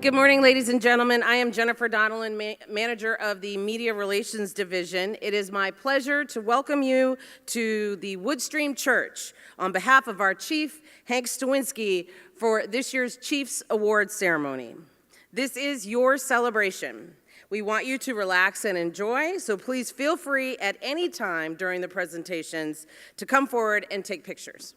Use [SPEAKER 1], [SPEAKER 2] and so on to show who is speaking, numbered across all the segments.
[SPEAKER 1] Good morning, ladies and gentlemen. I am Jennifer Donnellan, manager of the Media Relations Division. It is my pleasure to welcome you to the Woodstream Church on behalf of our chief, Hank Stawinski, for this year's Chiefs Award ceremony. This is your celebration. We want you to relax and enjoy, so please feel free at any time during the presentations to come forward and take pictures.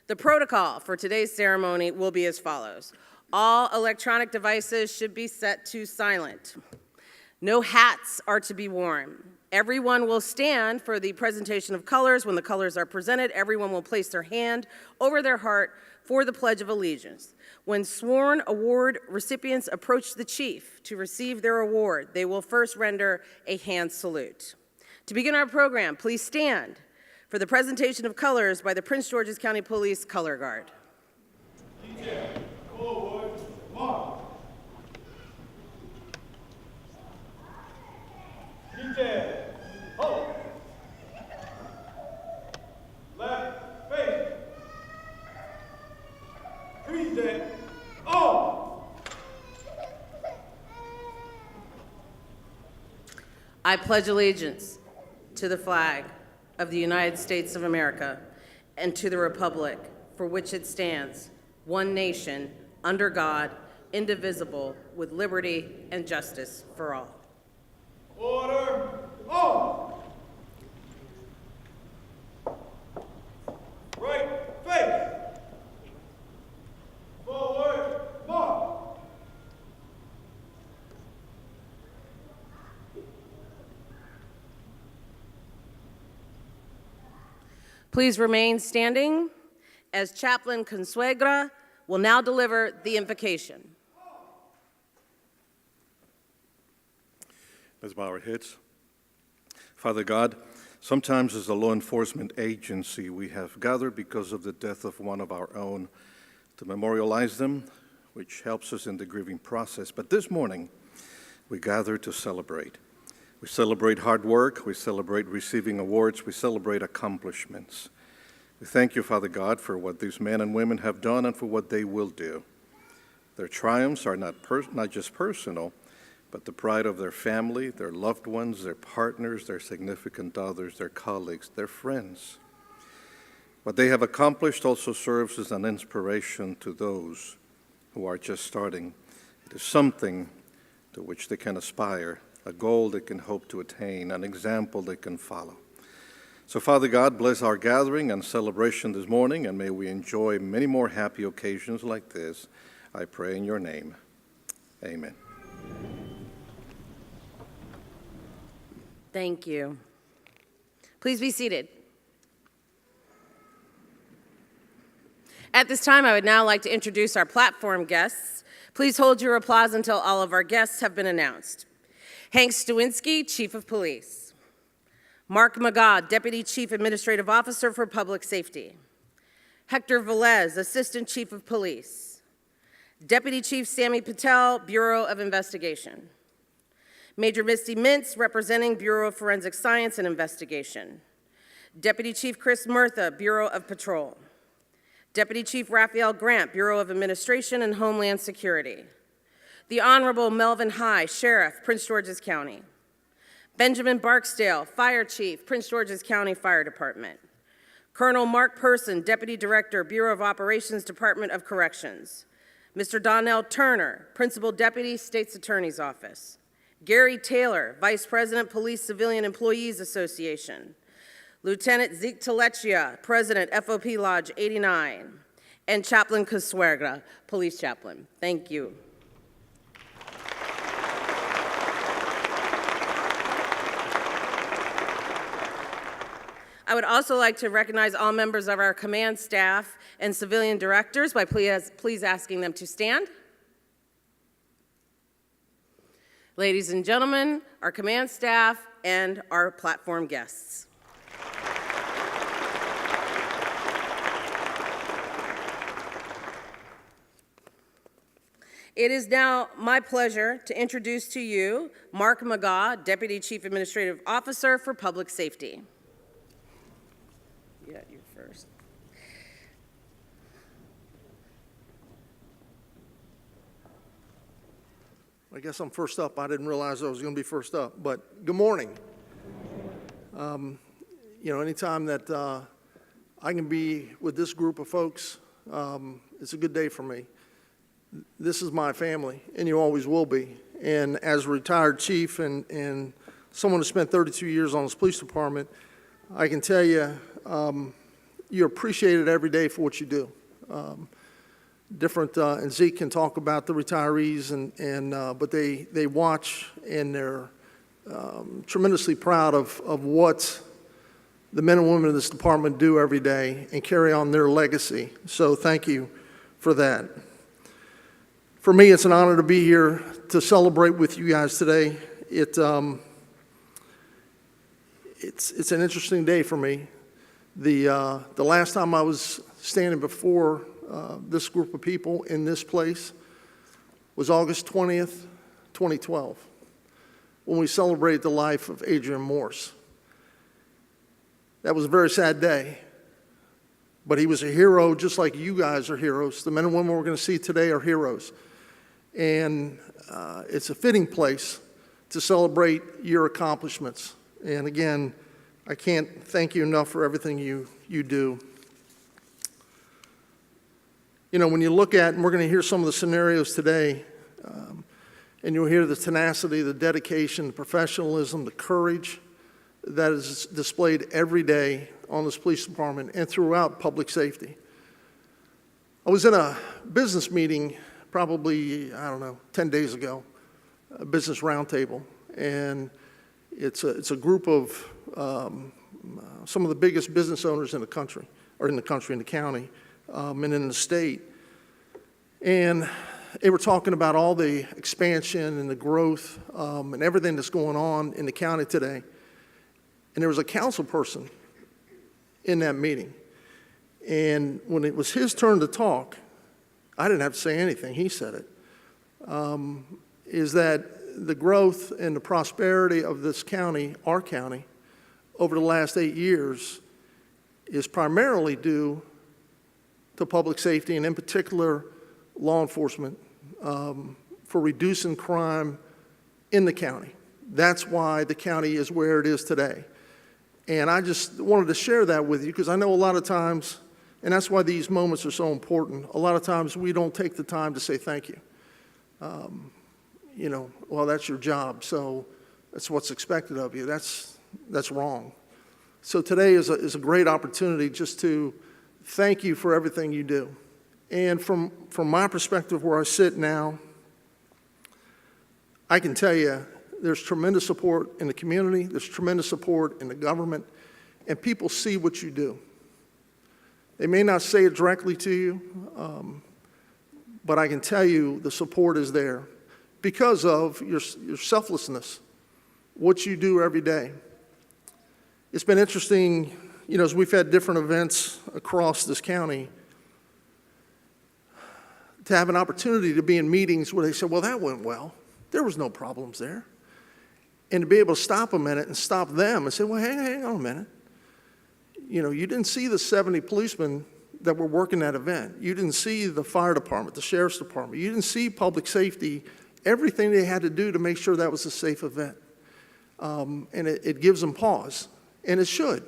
[SPEAKER 1] The protocol for today's ceremony will be as follows. All electronic devices should be set to silent. No hats are to be worn. Everyone will stand for the presentation of colors. When the colors are presented, everyone will place their hand over their heart for the Pledge of Allegiance. When sworn award recipients approach the chief to receive their award, they will first render a hand salute. To begin our program, please stand for the presentation of colors by the Prince George's County Police Color Guard.
[SPEAKER 2] Detail, forward, march. Detail, hold. Left, face. Present, on.
[SPEAKER 1] I pledge allegiance to the flag of the United States of America and to the republic for which it stands, one nation, under God, indivisible, with liberty and justice for all.
[SPEAKER 2] Order, on. Right face. Forward, march.
[SPEAKER 1] Please remain standing as Chaplain Consuegra will now deliver the invocation.
[SPEAKER 3] Let's bow our heads. Father God, sometimes as a law enforcement agency, we have gathered because of the death of one of our own to memorialize them, which helps us in the grieving process. But this morning, we gather to celebrate. We celebrate hard work, we celebrate receiving awards, we celebrate accomplishments. We thank you, Father God, for what these men and women have done and for what they will do. Their triumphs are not just personal, but the pride of their family, their loved ones, their partners, their significant others, their colleagues, their friends. What they have accomplished also serves as an inspiration to those who are just starting. It is something to which they can aspire, a goal they can hope to attain, an example they can follow. So, Father God, bless our gathering and celebration this morning, and may we enjoy many more happy occasions like this. I pray in your name. Amen.
[SPEAKER 1] Thank you. Please be seated. At this time, I would now like to introduce our platform guests. Please hold your applause until all of our guests have been announced. Hank Stawinski, Chief of Police. Mark Magah, Deputy Chief Administrative Officer for Public Safety. Hector Velez, Assistant Chief of Police. Deputy Chief Sammy Patel, Bureau of Investigation. Major Misty Mintz, representing Bureau of Forensic Science and Investigation. Deputy Chief Chris Murtha, Bureau of Patrol. Deputy Chief Raphael Grant, Bureau of Administration and Homeland Security. The Honorable Melvin High, Sheriff, Prince George's County. Benjamin Barksdale, Fire Chief, Prince George's County Fire Department. Colonel Mark Person, Deputy Director, Bureau of Operations, Department of Corrections. Mr. Donnell Turner, Principal Deputy, State's Attorney's Office. Gary Taylor, Vice President, Police Civilian Employees Association. Lieutenant Zeke Telechia, President, FOP Lodge 89. And Chaplain Consuegra, Police Chaplain. Thank you. I would also like to recognize all members of our command staff and civilian directors by please asking them to stand. Ladies and gentlemen, our command staff and our platform guests. It is now my pleasure to introduce to you Mark Magah, Deputy Chief Administrative Officer for Public Safety. Yeah, you're first.
[SPEAKER 4] I guess I'm first up. I didn't realize I was going to be first up, but good morning. Anytime that I can be with this group of folks, it's a good day for me. This is my family, and you always will be. And as a retired chief and someone who spent 32 years on this police department, I can tell you, you're appreciated every day for what you do. And Zeke can talk about the retirees, but they watch and they're tremendously proud of what the men and women of this department do every day and carry on their legacy. So thank you for that. For me, it's an honor to be here to celebrate with you guys today. It's an interesting day for me. The last time I was standing before this group of people in this place was August 20th, 2012, when we celebrated the life of Adrian Morse. That was a very sad day, but he was a hero just like you guys are heroes. The men and women we're going to see today are heroes. And it's a fitting place to celebrate your accomplishments. And again, I can't thank you enough for everything you do. You know, when you look at, and we're going to hear some of the scenarios today, and you'll hear the tenacity, the dedication, the professionalism, the courage that is displayed every day on this police department and throughout public safety. I was in a business meeting probably, 10 days ago, a business roundtable, and it's a group of some of the biggest business owners in the country, in the county, and in the state. And they were talking about all the expansion and the growth and everything that's going on in the county today. And there was a council person in that meeting. And when it was his turn to talk, I didn't have to say anything, he said it, is that the growth and the prosperity of this county, our county, over the last 8 years is primarily due to public safety and in particular law enforcement for reducing crime in the county. That's why the county is where it is today. And I just wanted to share that with you because I know a lot of times, and that's why these moments are so important, a lot of times we don't take the time to say thank you. Well, that's your job, so that's what's expected of you. That's wrong. So today is a great opportunity just to thank you for everything you do. And from my perspective where I sit now, I can tell you there's tremendous support in the community, there's tremendous support in the government, and people see what you do. They may not say it directly to you, but I can tell you the support is there because of your selflessness, what you do every day. It's been interesting, as we've had different events across this county, to have an opportunity to be in meetings where they said, well, that went well. There was no problems there. And to be able to stop a minute and stop them and say, well, hang on a minute. You didn't see the 70 policemen that were working that event. You didn't see the fire department, the sheriff's department. You didn't see public safety, everything they had to do to make sure that was a safe event. And it gives them pause, and it should.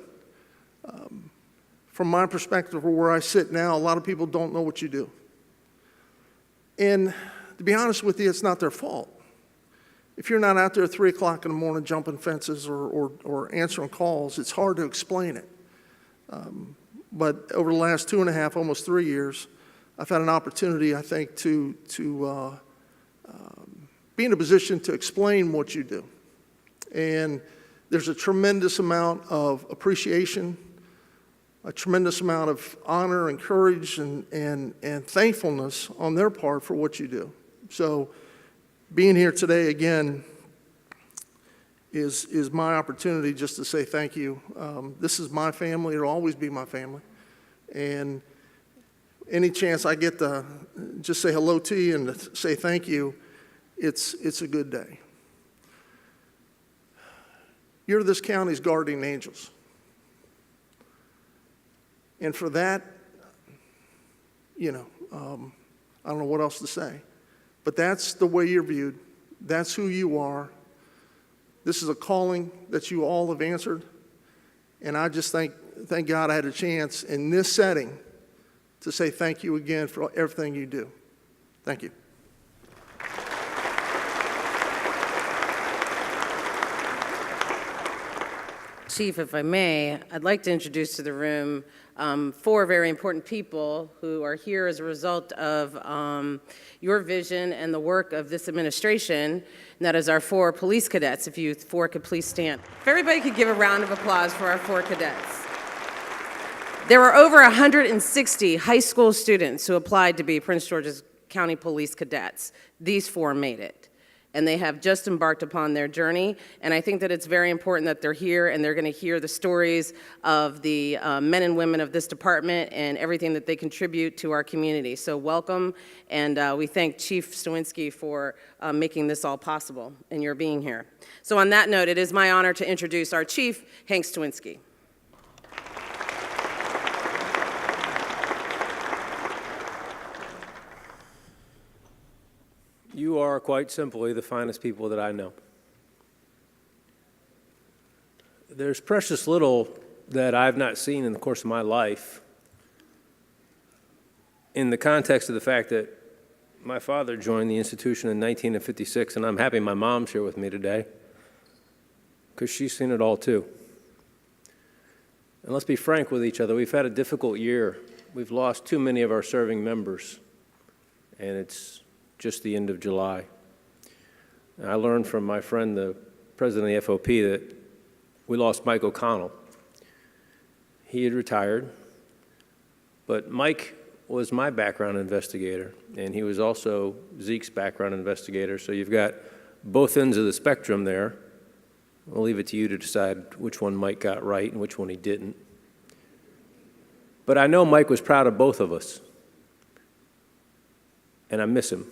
[SPEAKER 4] From my perspective, or where I sit now, a lot of people don't know what you do. And to be honest with you, it's not their fault. If you're not out there at 3 o'clock in the morning jumping fences or answering calls, it's hard to explain it. But over the last 2.5, almost 3 years, I've had an opportunity, I think, to be in a position to explain what you do. And there's a tremendous amount of appreciation, a tremendous amount of honor and courage and thankfulness on their part for what you do. So being here today again is my opportunity just to say thank you. This is my family. It'll always be my family. And any chance I get to just say hello to you and to say thank you, it's a good day. You're this county's guardian angels. And for that, I don't know what else to say. But that's the way you're viewed. That's who you are. This is a calling that you all have answered. And I just thank God I had a chance in this setting to say thank you again for everything you do. Thank you.
[SPEAKER 1] Chief, if I may, I'd like to introduce to the room four very important people who are here as a result of your vision and the work of this administration, and that is our four police cadets. If you four could please stand. If everybody could give a round of applause for our four cadets. There were over 160 high school students who applied to be Prince George's County Police Cadets. These four made it, and they have just embarked upon their journey, and I think that it's very important that they're here and they're going to hear the stories of the men and women of this department and everything that they contribute to our community. So welcome, and we thank Chief Stawinski for making this all possible and your being here. So on that note, it is my honor to introduce our Chief, Hank Stawinski.
[SPEAKER 5] You are quite simply the finest people that I know. There's precious little that I've not seen in the course of my life in the context of the fact that my father joined the institution in 1956, and I'm happy my mom's here with me today because she's seen it all too. And let's be frank with each other, we've had a difficult year. We've lost too many of our serving members, and it's just the end of July. And I learned from my friend, the president of the FOP, that we lost Mike O'Connell. He had retired, but Mike was my background investigator, and he was also Zeke's background investigator, so you've got both ends of the spectrum there. I'll leave it to you to decide which one Mike got right and which one he didn't. But I know Mike was proud of both of us, and I miss him.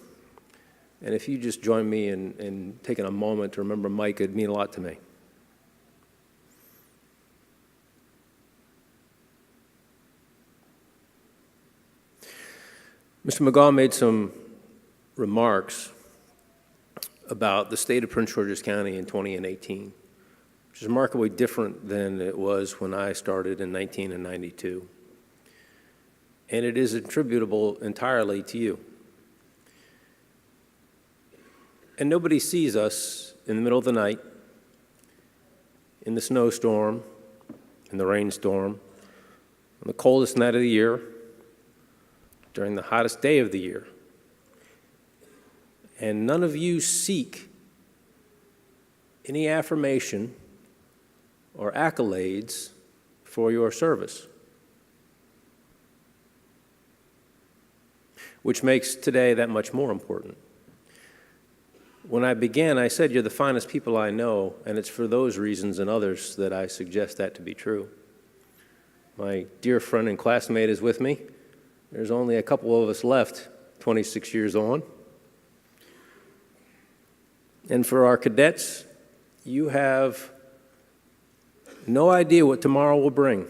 [SPEAKER 5] And if you just join me in taking a moment to remember Mike, it'd mean a lot to me. Mr. McGaugh made some remarks about the state of Prince George's County in 2018, which is remarkably different than it was when I started in 1992. And it is attributable entirely to you. And nobody sees us in the middle of the night, in the snowstorm, in the rainstorm, on the coldest night of the year, during the hottest day of the year. And none of you seek any affirmation or accolades for your service, which makes today that much more important. When I began, I said you're the finest people I know, and it's for those reasons and others that I suggest that to be true. My dear friend and classmate is with me. There's only a couple of us left, 26 years on. And for our cadets, you have no idea what tomorrow will bring.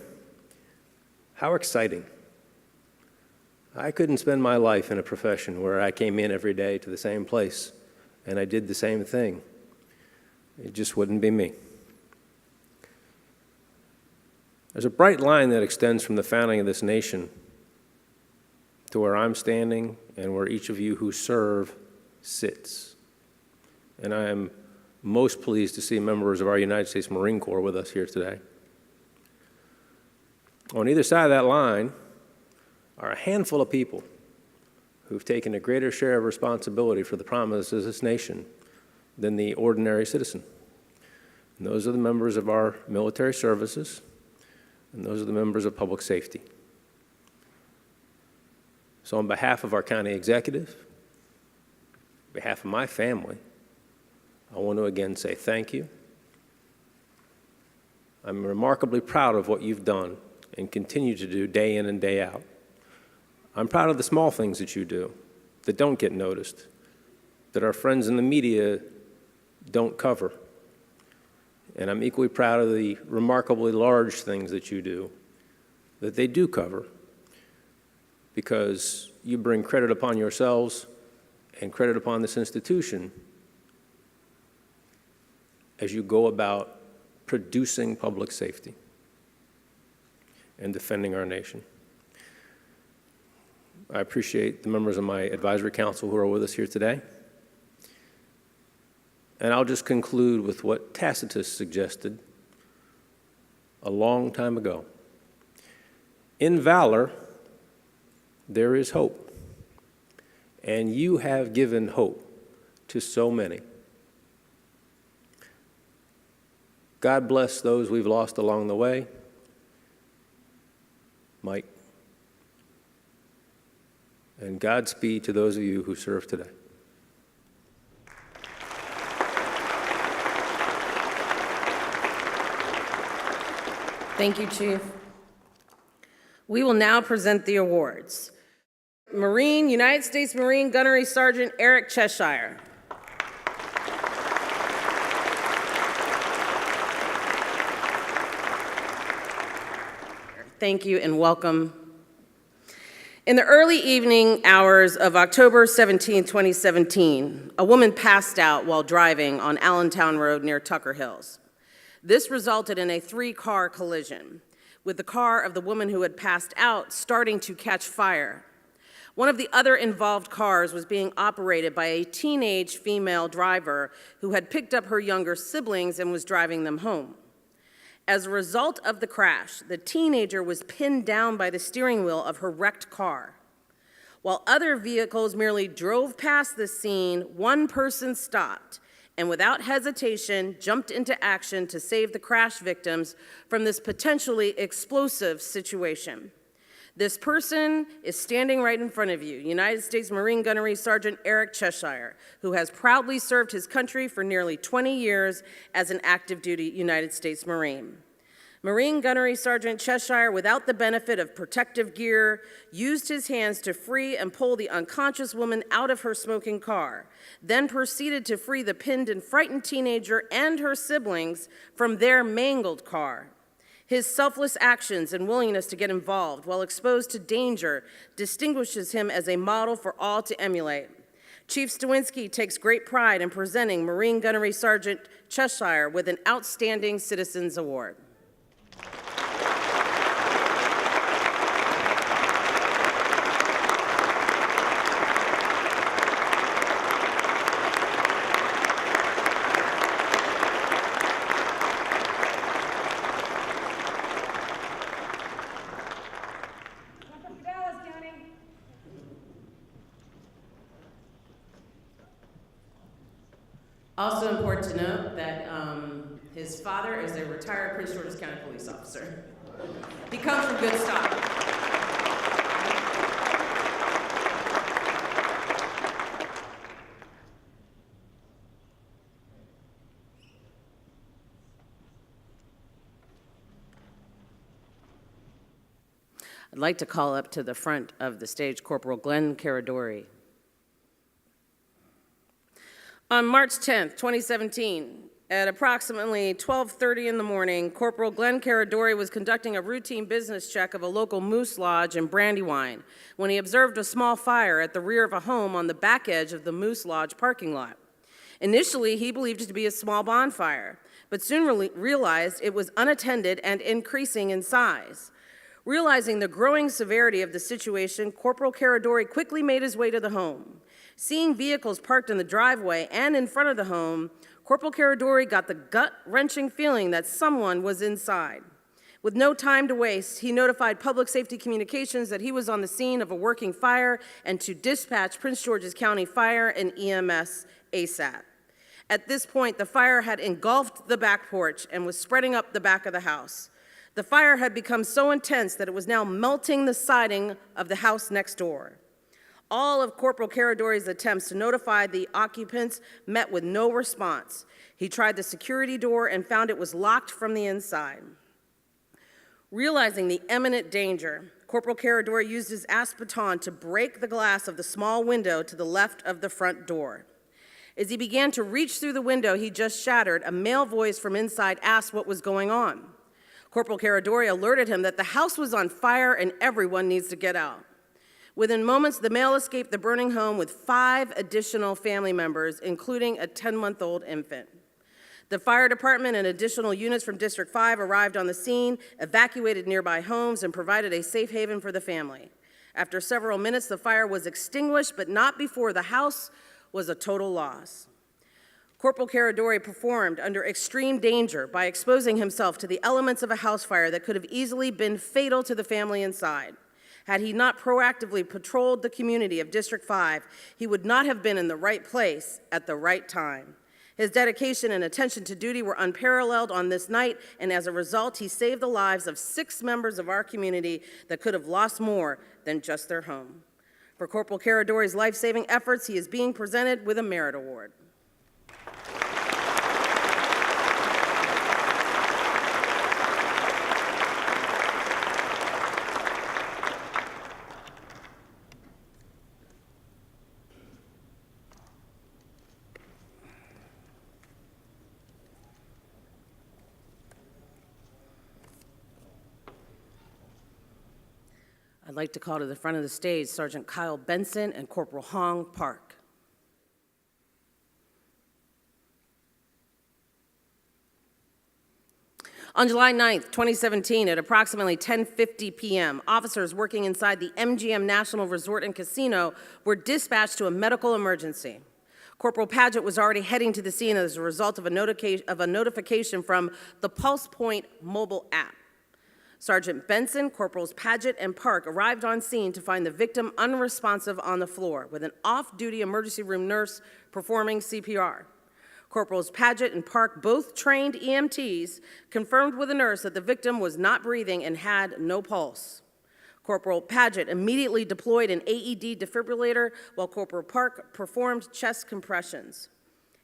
[SPEAKER 5] How exciting. I couldn't spend my life in a profession where I came in every day to the same place and I did the same thing. It just wouldn't be me. There's a bright line that extends from the founding of this nation to where I'm standing and where each of you who serve sits. And I am most pleased to see members of our United States Marine Corps with us here today. On either side of that line are a handful of people who've taken a greater share of responsibility for the promise of this nation than the ordinary citizen. And those are the members of our military services, and those are the members of public safety. So on behalf of our county executive, on behalf of my family, I want to again say thank you. I'm remarkably proud of what you've done and continue to do day in and day out. I'm proud of the small things that you do that don't get noticed, that our friends in the media don't cover. And I'm equally proud of the remarkably large things that you do that they do cover, because you bring credit upon yourselves and credit upon this institution as you go about producing public safety and defending our nation. I appreciate the members of my advisory council who are with us here today. And I'll just conclude with what Tacitus suggested a long time ago. In valor, there is hope, and you have given hope to so many. God bless those we've lost along the way. Mike. And Godspeed to those of you who serve today.
[SPEAKER 1] Thank you, Chief. We will now present the awards. United States Marine Gunnery Sergeant Eric Cheshire. Thank you and welcome. In the early evening hours of October 17, 2017, a woman passed out while driving on Allentown Road near Tucker Hills. This resulted in a 3-car collision, with the car of the woman who had passed out starting to catch fire. One of the other involved cars was being operated by a teenage female driver who had picked up her younger siblings and was driving them home. As a result of the crash, the teenager was pinned down by the steering wheel of her wrecked car. While other vehicles merely drove past the scene, one person stopped and without hesitation jumped into action to save the crash victims from this potentially explosive situation. This person is standing right in front of you, United States Marine Gunnery Sergeant Eric Cheshire, who has proudly served his country for nearly 20 years as an active duty United States Marine. Marine Gunnery Sergeant Cheshire, without the benefit of protective gear, used his hands to free and pull the unconscious woman out of her smoking car, then proceeded to free the pinned and frightened teenager and her siblings from their mangled car. His selfless actions and willingness to get involved while exposed to danger distinguishes him as a model for all to emulate. Chief Stawinski takes great pride in presenting Marine Gunnery Sergeant Cheshire with an Outstanding Citizens Award. Also important to note that his father is a retired Prince George's County police officer. He comes from good stock. I'd like to call up to the front of the stage Corporal Glenn Caradori. On March 10th, 2017, at approximately 12:30 in the morning, Corporal Glenn Caradori was conducting a routine business check of a local moose lodge in Brandywine when he observed a small fire at the rear of a home on the back edge of the Moose Lodge parking lot. Initially, he believed it to be a small bonfire, but soon realized it was unattended and increasing in size. Realizing the growing severity of the situation, Corporal Caradori quickly made his way to the home. Seeing vehicles parked in the driveway and in front of the home, Corporal Caradori got the gut-wrenching feeling that someone was inside. With no time to waste, he notified Public Safety Communications that he was on the scene of a working fire and to dispatch Prince George's County Fire and EMS ASAP. At this point, the fire had engulfed the back porch and was spreading up the back of the house. The fire had become so intense that it was now melting the siding of the house next door. All of Corporal Caradori's attempts to notify the occupants met with no response. He tried the security door and found it was locked from the inside. Realizing the imminent danger, Corporal Caradori used his axe baton to break the glass of the small window to the left of the front door. As he began to reach through the window he just shattered, a male voice from inside asked what was going on. Corporal Caradori alerted him that the house was on fire and everyone needs to get out. Within moments, the male escaped the burning home with 5 additional family members, including a 10-month-old infant. The fire department and additional units from District 5 arrived on the scene, evacuated nearby homes, and provided a safe haven for the family. After several minutes, the fire was extinguished, but not before the house was a total loss. Corporal Caradori performed under extreme danger by exposing himself to the elements of a house fire that could have easily been fatal to the family inside. Had he not proactively patrolled the community of District 5, he would not have been in the right place at the right time. His dedication and attention to duty were unparalleled on this night, and as a result, he saved the lives of 6 members of our community that could have lost more than just their home. For Corporal Caradori's life-saving efforts, he is being presented with a Merit Award. I'd like to call to the front of the stage Sergeant Kyle Benson and Corporal Hong Park. On July 9th, 2017, at approximately 10:50 p.m., officers working inside the MGM National Resort and Casino were dispatched to a medical emergency. Corporal Paget was already heading to the scene as a result of a notification from the Pulse Point mobile app. Sergeant Benson, Corporals Paget, and Park arrived on scene to find the victim unresponsive on the floor with an off-duty emergency room nurse performing CPR. Corporals Paget and Park, both trained EMTs, confirmed with the nurse that the victim was not breathing and had no pulse. Corporal Paget immediately deployed an AED defibrillator while Corporal Park performed chest compressions.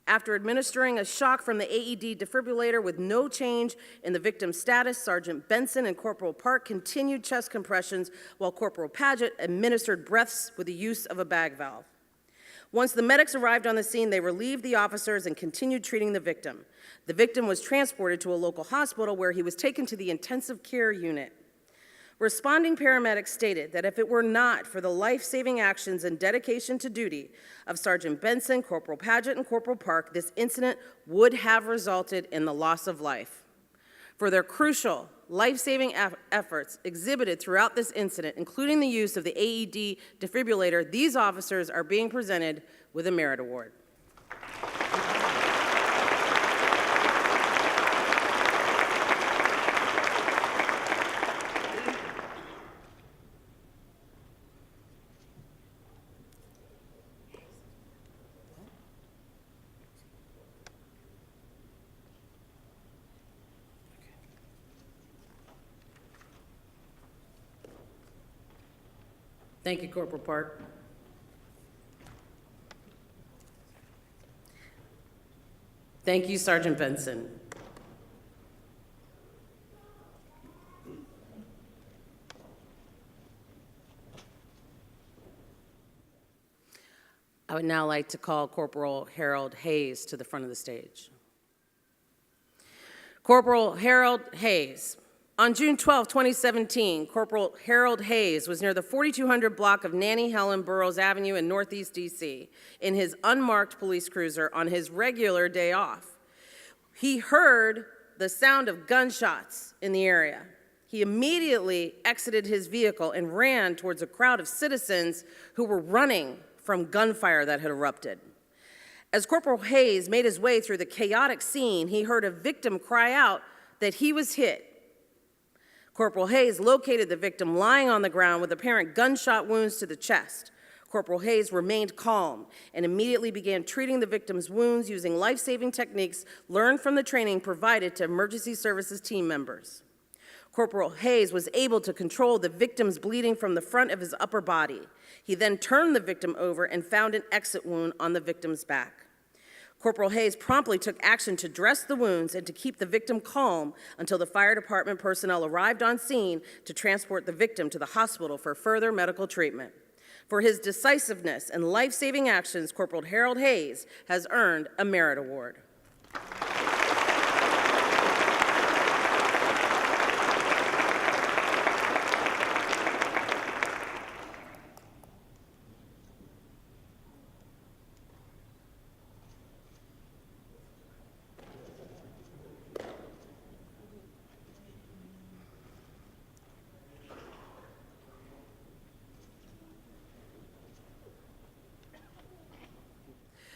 [SPEAKER 1] After administering a shock from the AED defibrillator with no change in the victim's status, Sergeant Benson and Corporal Park continued chest compressions while Corporal Paget administered breaths with the use of a bag valve. Once the medics arrived on the scene, they relieved the officers and continued treating the victim. The victim was transported to a local hospital where he was taken to the intensive care unit. Responding paramedics stated that if it were not for the life-saving actions and dedication to duty of Sergeant Benson, Corporal Paget, and Corporal Park, this incident would have resulted in the loss of life. For their crucial life-saving efforts exhibited throughout this incident, including the use of the AED defibrillator, these officers are being presented with a Merit Award. Thank you, Corporal Park. Thank you, Sergeant Benson. I would now like to call Corporal Harold Hayes to the front of the stage. Corporal Harold Hayes. On June 12, 2017, Corporal Harold Hayes was near the 4200 block of Nannie Helen Burroughs Avenue in Northeast D.C. in his unmarked police cruiser on his regular day off. He heard the sound of gunshots in the area. He immediately exited his vehicle and ran towards a crowd of citizens who were running from gunfire that had erupted. As Corporal Hayes made his way through the chaotic scene, he heard a victim cry out that he was hit. Corporal Hayes located the victim lying on the ground with apparent gunshot wounds to the chest. Corporal Hayes remained calm and immediately began treating the victim's wounds using life-saving techniques learned from the training provided to emergency services team members. Corporal Hayes was able to control the victim's bleeding from the front of his upper body. He then turned the victim over and found an exit wound on the victim's back. Corporal Hayes promptly took action to dress the wounds and to keep the victim calm until the fire department personnel arrived on scene to transport the victim to the hospital for further medical treatment. For his decisiveness and life-saving actions, Corporal Harold Hayes has earned a Merit Award.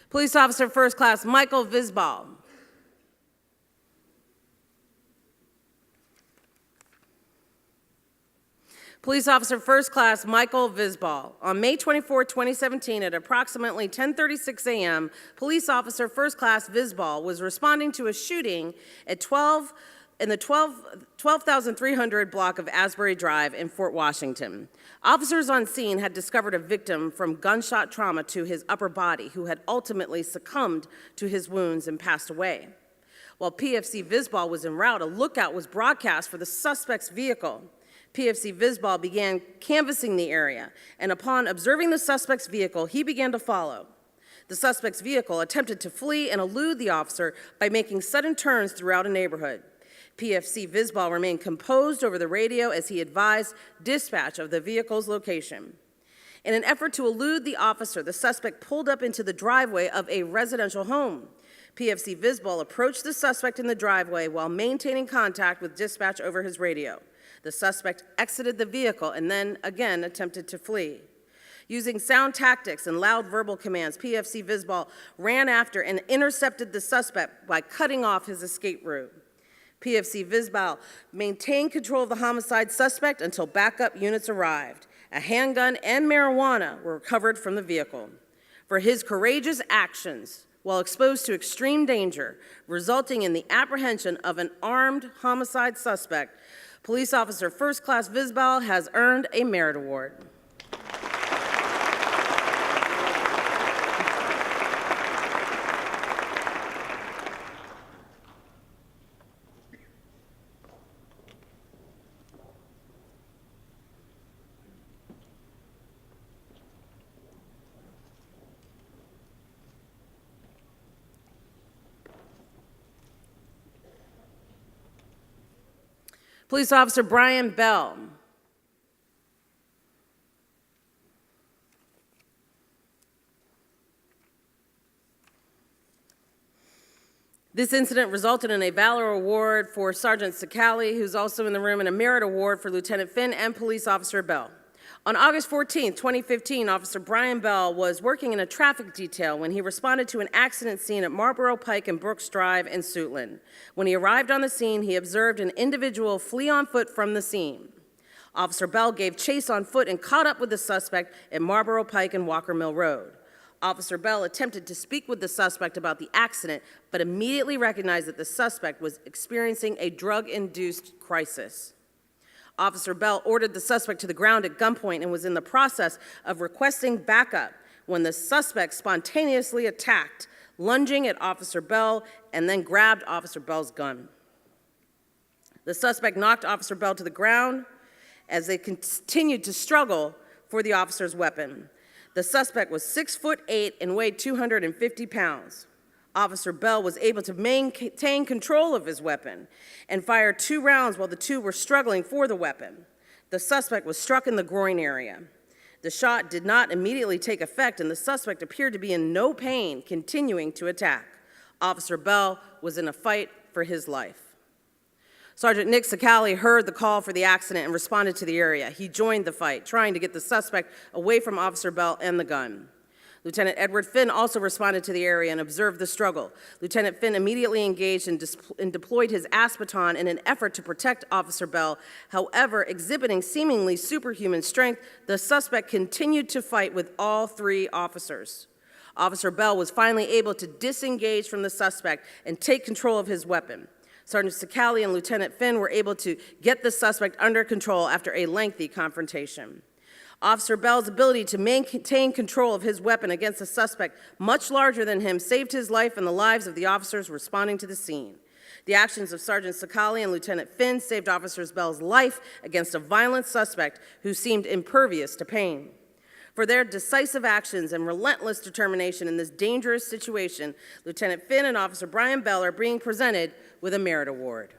[SPEAKER 1] Police Officer First Class Michael Visbal. Police Officer First Class Michael Visbal. On May 24, 2017, at approximately 10:36 a.m., Police Officer First Class Visbal was responding to a shooting at 12,300 block of Asbury Drive in Fort Washington. Officers on scene had discovered a victim from gunshot trauma to his upper body who had ultimately succumbed to his wounds and passed away. While PFC Visbal was en route, a lookout was broadcast for the suspect's vehicle. PFC Visbal began canvassing the area, and upon observing the suspect's vehicle, he began to follow. The suspect's vehicle attempted to flee and elude the officer by making sudden turns throughout a neighborhood. PFC Visbal remained composed over the radio as he advised dispatch of the vehicle's location. In an effort to elude the officer, the suspect pulled up into the driveway of a residential home. PFC Visbal approached the suspect in the driveway while maintaining contact with dispatch over his radio. The suspect exited the vehicle and then again attempted to flee. Using sound tactics and loud verbal commands, PFC Visbal ran after and intercepted the suspect by cutting off his escape route. PFC Visbal maintained control of the homicide suspect until backup units arrived. A handgun and marijuana were recovered from the vehicle. For his courageous actions, while exposed to extreme danger, resulting in the apprehension of an armed homicide suspect, Police Officer First Class Visbal has earned a merit award. Police Officer Brian Bell. This incident resulted in a Valor Award for Sergeant Sakali, who's also in the room, and a Merit Award for Lieutenant Finn and Police Officer Bell. On August 14, 2015, Officer Brian Bell was working in a traffic detail when he responded to an accident scene at Marlboro Pike and Brooks Drive in Suitland. When he arrived on the scene, he observed an individual flee on foot from the scene. Officer Bell gave chase on foot and caught up with the suspect at Marlboro Pike and Walker Mill Road. Officer Bell attempted to speak with the suspect about the accident, but immediately recognized that the suspect was experiencing a drug-induced crisis. Officer Bell ordered the suspect to the ground at gunpoint and was in the process of requesting backup when the suspect spontaneously attacked, lunging at Officer Bell and then grabbed Officer Bell's gun. The suspect knocked Officer Bell to the ground as they continued to struggle for the officer's weapon. The suspect was 6'8" and weighed 250 pounds. Officer Bell was able to maintain control of his weapon and fired 2 rounds while the two were struggling for the weapon. The suspect was struck in the groin area. The shot did not immediately take effect, and the suspect appeared to be in no pain, continuing to attack. Officer Bell was in a fight for his life. Sergeant Nick Sakali heard the call for the accident and responded to the area. He joined the fight, trying to get the suspect away from Officer Bell and the gun. Lieutenant Edward Finn also responded to the area and observed the struggle. Lieutenant Finn immediately engaged and deployed his ASP baton in an effort to protect Officer Bell. However, exhibiting seemingly superhuman strength, the suspect continued to fight with all 3 officers. Officer Bell was finally able to disengage from the suspect and take control of his weapon. Sergeant Sakali and Lieutenant Finn were able to get the suspect under control after a lengthy confrontation. Officer Bell's ability to maintain control of his weapon against a suspect much larger than him saved his life and the lives of the officers responding to the scene. The actions of Sergeant Sakali and Lieutenant Finn saved Officer Bell's life against a violent suspect who seemed impervious to pain. For their decisive actions and relentless determination in this dangerous situation, Lieutenant Finn and Officer Brian Bell are being presented with a Merit Award.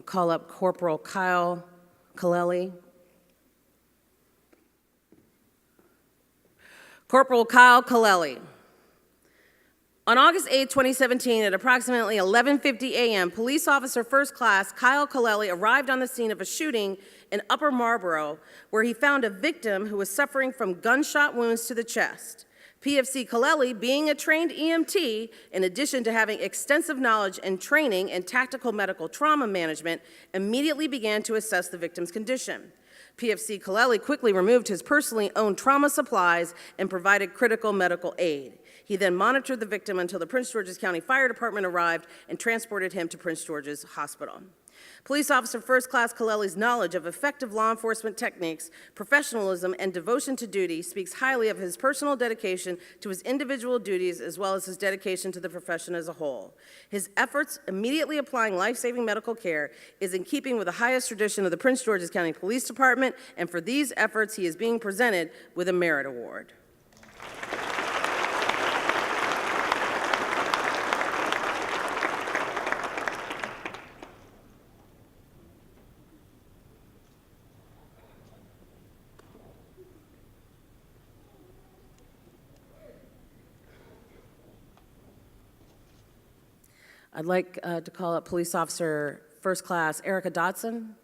[SPEAKER 1] I'll call up Corporal Kyle Kaleli. Corporal Kyle Kaleli. On August 8, 2017, at approximately 11:50 a.m., police officer first class Kyle Kaleli arrived on the scene of a shooting in Upper Marlboro, where he found a victim who was suffering from gunshot wounds to the chest. PFC Kaleli, being a trained EMT, in addition to having extensive knowledge and training in tactical medical trauma management, immediately began to assess the victim's condition. PFC Kaleli quickly removed his personally owned trauma supplies and provided critical medical aid. He then monitored the victim until the Prince George's County Fire Department arrived and transported him to Prince George's Hospital. Police Officer First Class Kaleli's knowledge of effective law enforcement techniques, professionalism, and devotion to duty speaks highly of his personal dedication to his individual duties as well as his dedication to the profession as a whole. His efforts immediately applying life-saving medical care is in keeping with the highest tradition of the Prince George's County Police Department, and for these efforts, he is being presented with a Merit Award. I'd like to call up Police Officer First Class Erica Dodson.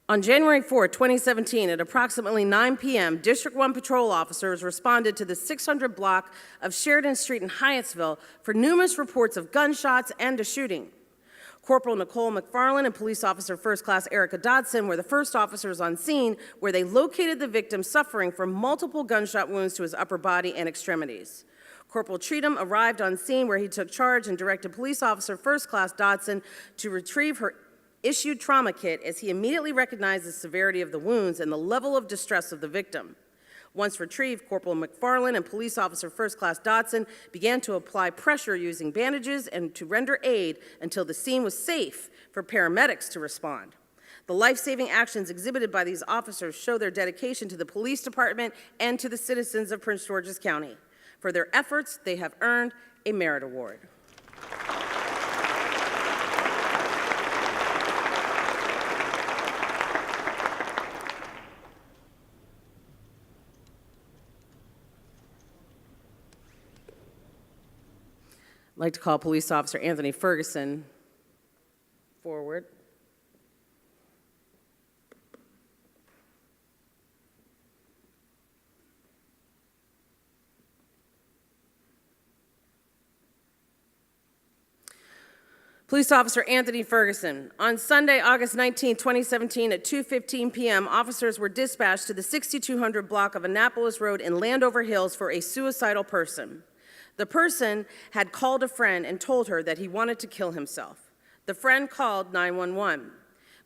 [SPEAKER 1] On January 4, 2017, at approximately 9 p.m., District 1 patrol officers responded to the 600 block of Sheridan Street in Hyattsville for numerous reports of gunshots and a shooting. Corporal Nicole McFarland and Police Officer First Class Erica Dodson were the first officers on scene, where they located the victim suffering from multiple gunshot wounds to his upper body and extremities. Corporal Cheatham arrived on scene, where he took charge and directed Police Officer First Class Dodson to retrieve her issued trauma kit, as he immediately recognized the severity of the wounds and the level of distress of the victim. Once retrieved, Corporal McFarland and Police Officer First Class Dodson began to apply pressure using bandages and to render aid until the scene was safe for paramedics to respond. The life-saving actions exhibited by these officers show their dedication to the police department and to the citizens of Prince George's County. For their efforts, they have earned a Merit Award. I'd like to call Police Officer Anthony Ferguson forward. Police Officer Anthony Ferguson. On Sunday, August 19, 2017, at 2:15 p.m., officers were dispatched to the 6200 block of Annapolis Road in Landover Hills for a suicidal person. The person had called a friend and told her that he wanted to kill himself. The friend called 911.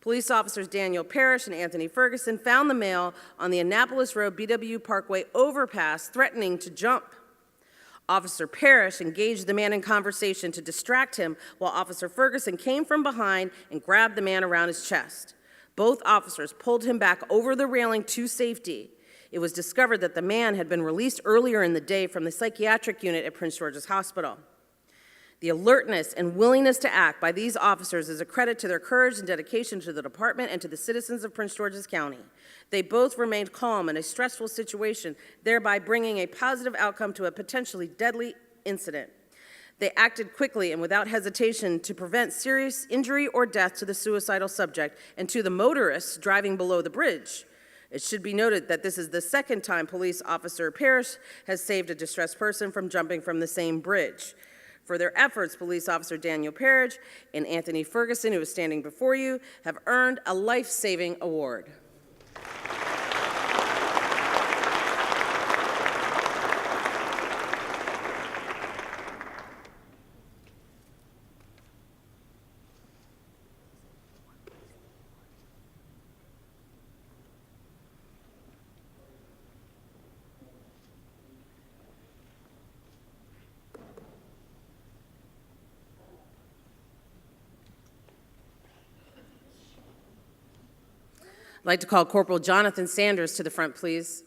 [SPEAKER 1] Police officers Daniel Parrish and Anthony Ferguson found the male on the Annapolis Road BW Parkway overpass threatening to jump. Officer Parrish engaged the man in conversation to distract him, while Officer Ferguson came from behind and grabbed the man around his chest. Both officers pulled him back over the railing to safety. It was discovered that the man had been released earlier in the day from the psychiatric unit at Prince George's Hospital. The alertness and willingness to act by these officers is a credit to their courage and dedication to the department and to the citizens of Prince George's County. They both remained calm in a stressful situation, thereby bringing a positive outcome to a potentially deadly incident. They acted quickly and without hesitation to prevent serious injury or death to the suicidal subject and to the motorists driving below the bridge. It should be noted that this is the second time Police Officer Parrish has saved a distressed person from jumping from the same bridge. For their efforts, Police Officer Daniel Parrish and Anthony Ferguson, who is standing before you, have earned a life-saving award. I'd like to call Corporal Jonathan Sanders to the front, please.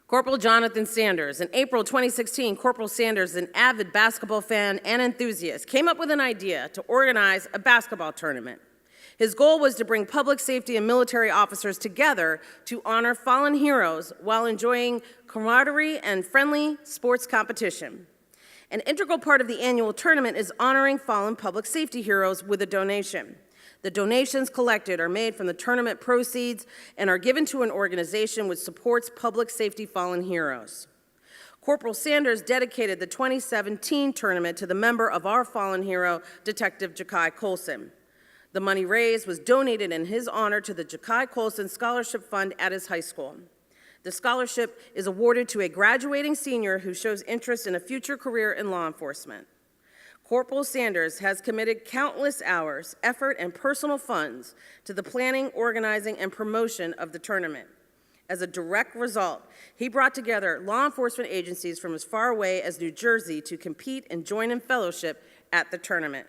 [SPEAKER 1] Corporal Jonathan Sanders. In April 2016, Corporal Sanders, an avid basketball fan and enthusiast, came up with an idea to organize a basketball tournament. His goal was to bring public safety and military officers together to honor fallen heroes while enjoying camaraderie and friendly sports competition. An integral part of the annual tournament is honoring fallen public safety heroes with a donation. The donations collected are made from the tournament proceeds and are given to an organization which supports public safety fallen heroes. Corporal Sanders dedicated the 2017 tournament to the member of our fallen hero, Detective Jakai Colson. The money raised was donated in his honor to the Jakai Colson Scholarship Fund at his high school. The scholarship is awarded to a graduating senior who shows interest in a future career in law enforcement. Corporal Sanders has committed countless hours, effort, and personal funds to the planning, organizing, and promotion of the tournament. As a direct result, he brought together law enforcement agencies from as far away as New Jersey to compete and join in fellowship at the tournament.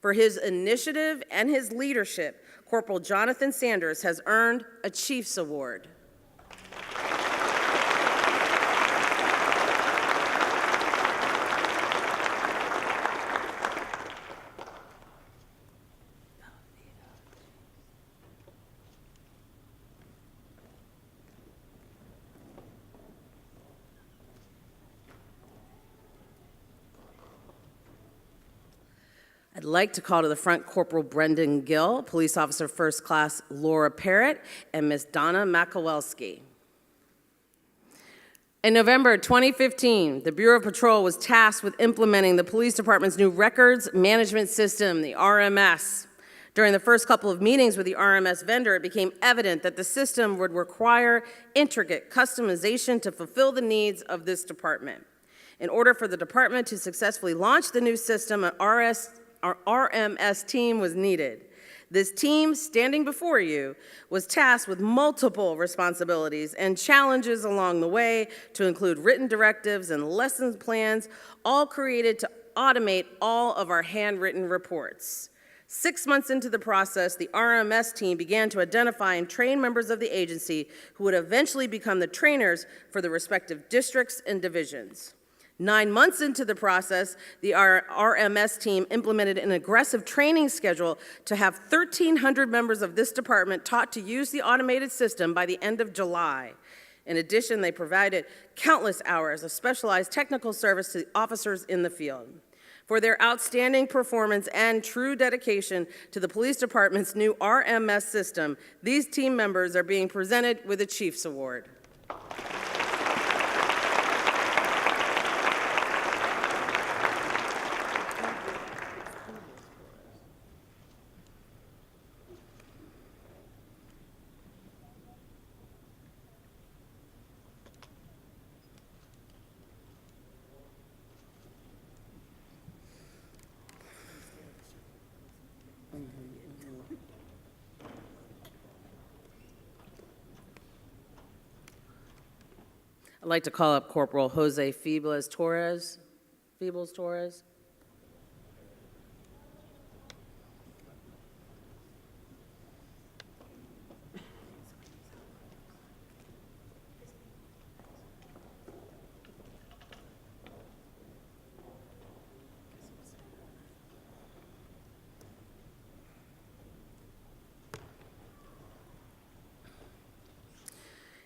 [SPEAKER 1] For his initiative and his leadership, Corporal Jonathan Sanders has earned a Chief's Award. I'd like to call to the front Corporal Brendan Gill, Police Officer First Class Laura Parrott, and Ms. Donna Makowelski. In November 2015, the Bureau of Patrol was tasked with implementing the police department's new records management system, the RMS. During the first couple of meetings with the RMS vendor, it became evident that the system would require intricate customization to fulfill the needs of this department. In order for the department to successfully launch the new system, our RMS team was needed. This team, standing before you, was tasked with multiple responsibilities and challenges along the way to include written directives and lesson plans, all created to automate all of our handwritten reports. 6 months into the process, the RMS team began to identify and train members of the agency who would eventually become the trainers for the respective districts and divisions. 9 months into the process, the RMS team implemented an aggressive training schedule to have 1,300 members of this department taught to use the automated system by the end of July. In addition, they provided countless hours of specialized technical service to officers in the field. For their outstanding performance and true dedication to the police department's new RMS system, these team members are being presented with a Chief's Award. I'd like to call up Corporal Jose Feebles Torres.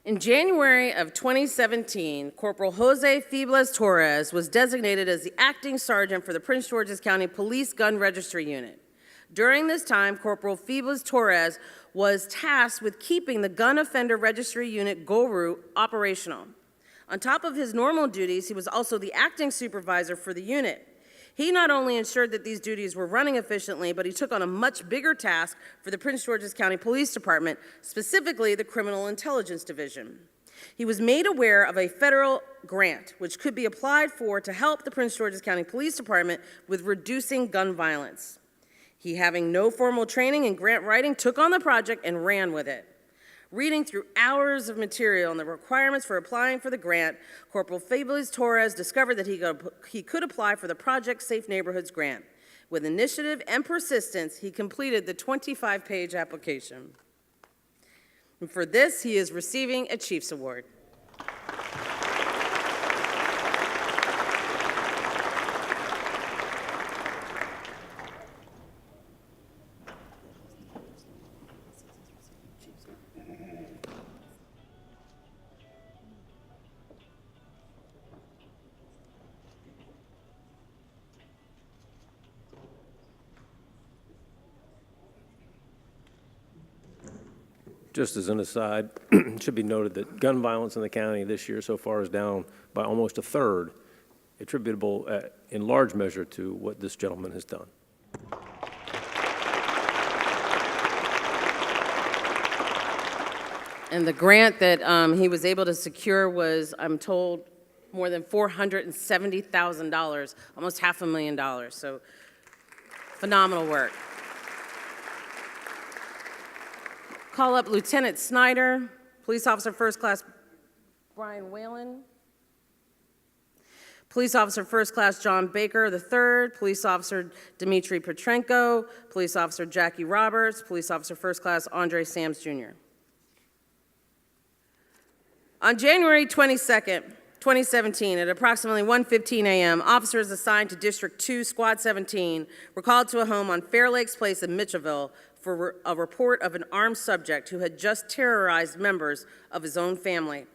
[SPEAKER 1] In January of 2017, Corporal Jose Feebles Torres was designated as the acting sergeant for the Prince George's County Police Gun Registry Unit. During this time, Corporal Feebles Torres was tasked with keeping the Gun Offender Registry Unit GORU operational. On top of his normal duties, he was also the acting supervisor for the unit. He not only ensured that these duties were running efficiently, but he took on a much bigger task for the Prince George's County Police Department, specifically the Criminal Intelligence Division. He was made aware of a federal grant which could be applied for to help the Prince George's County Police Department with reducing gun violence. He, having no formal training in grant writing, took on the project and ran with it. Reading through hours of material and the requirements for applying for the grant, Corporal Feebles Torres discovered that he could apply for the Project Safe Neighborhoods grant. With initiative and persistence, he completed the 25-page application. And for this, he is receiving a Chiefs Award.
[SPEAKER 5] Just as an aside, it should be noted that gun violence in the county this year so far is down by almost a third, attributable in large measure to what this gentleman has done.
[SPEAKER 1] And the grant that he was able to secure was, I'm told, more than $470,000, almost $500,000. So phenomenal work. Call up Lieutenant Snyder, Police Officer First Class Brian Whalen, Police Officer First Class John Baker III, Police Officer Dmitry Petrenko, Police Officer Jackie Roberts, Police Officer First Class Andre Sams Jr. On January 22nd, 2017, at approximately 1:15 a.m., officers assigned to District 2, Squad 17 were called to a home on Fair Lakes Place in Mitchellville for a report of an armed subject who had just terrorized members of his own family.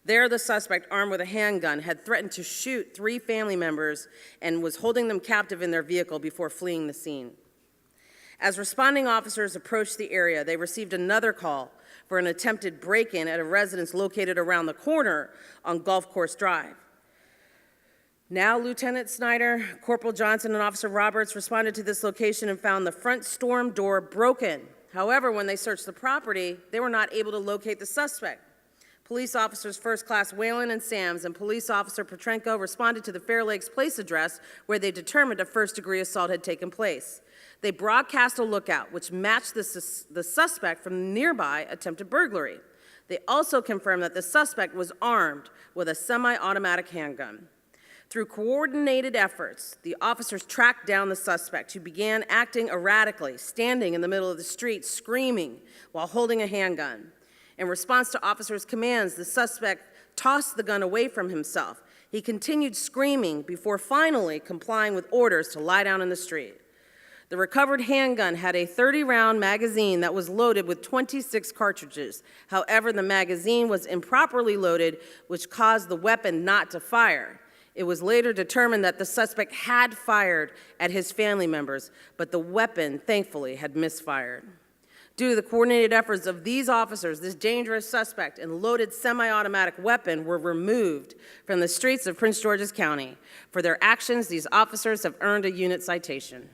[SPEAKER 1] There, the suspect, armed with a handgun, had threatened to shoot 3 family members and was holding them captive in their vehicle before fleeing the scene. As responding officers approached the area, they received another call for an attempted break-in at a residence located around the corner on Golf Course Drive. Now, Lieutenant Snyder, Corporal Johnson, and Officer Roberts responded to this location and found the front storm door broken. However, when they searched the property, they were not able to locate the suspect. Police officers First Class Whalen and Sams and Police Officer Petrenko responded to the Fair Lakes Place address where they determined a first-degree assault had taken place. They broadcast a lookout, which matched the suspect from the nearby attempted burglary. They also confirmed that the suspect was armed with a semi-automatic handgun. Through coordinated efforts, the officers tracked down the suspect, who began acting erratically, standing in the middle of the street, screaming while holding a handgun. In response to officers' commands, the suspect tossed the gun away from himself. He continued screaming before finally complying with orders to lie down in the street. The recovered handgun had a 30-round magazine that was loaded with 26 cartridges. However, the magazine was improperly loaded, which caused the weapon not to fire. It was later determined that the suspect had fired at his family members, but the weapon, thankfully, had misfired. Due to the coordinated efforts of these officers, this dangerous suspect and loaded semi-automatic weapon were removed from the streets of Prince George's County. For their actions, these officers have earned a unit citation.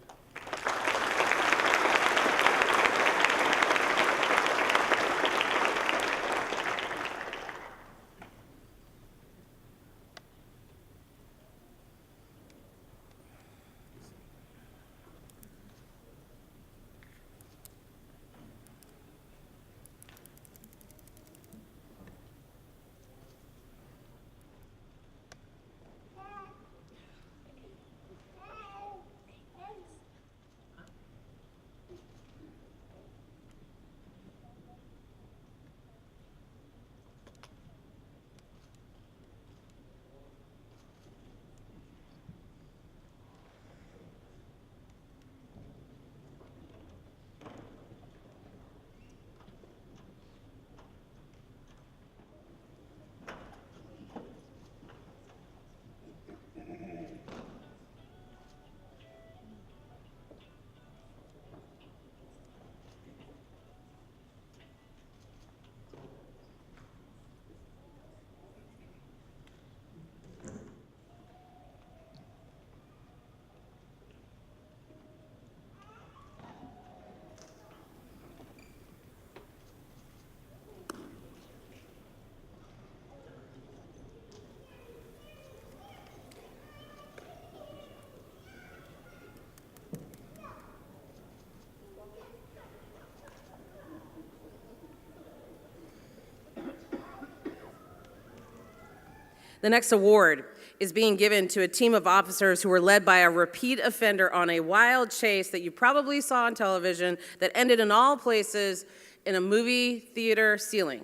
[SPEAKER 1] The next award is being given to a team of officers who were led by a repeat offender on a wild chase that you probably saw on television that ended in all places in a movie theater ceiling.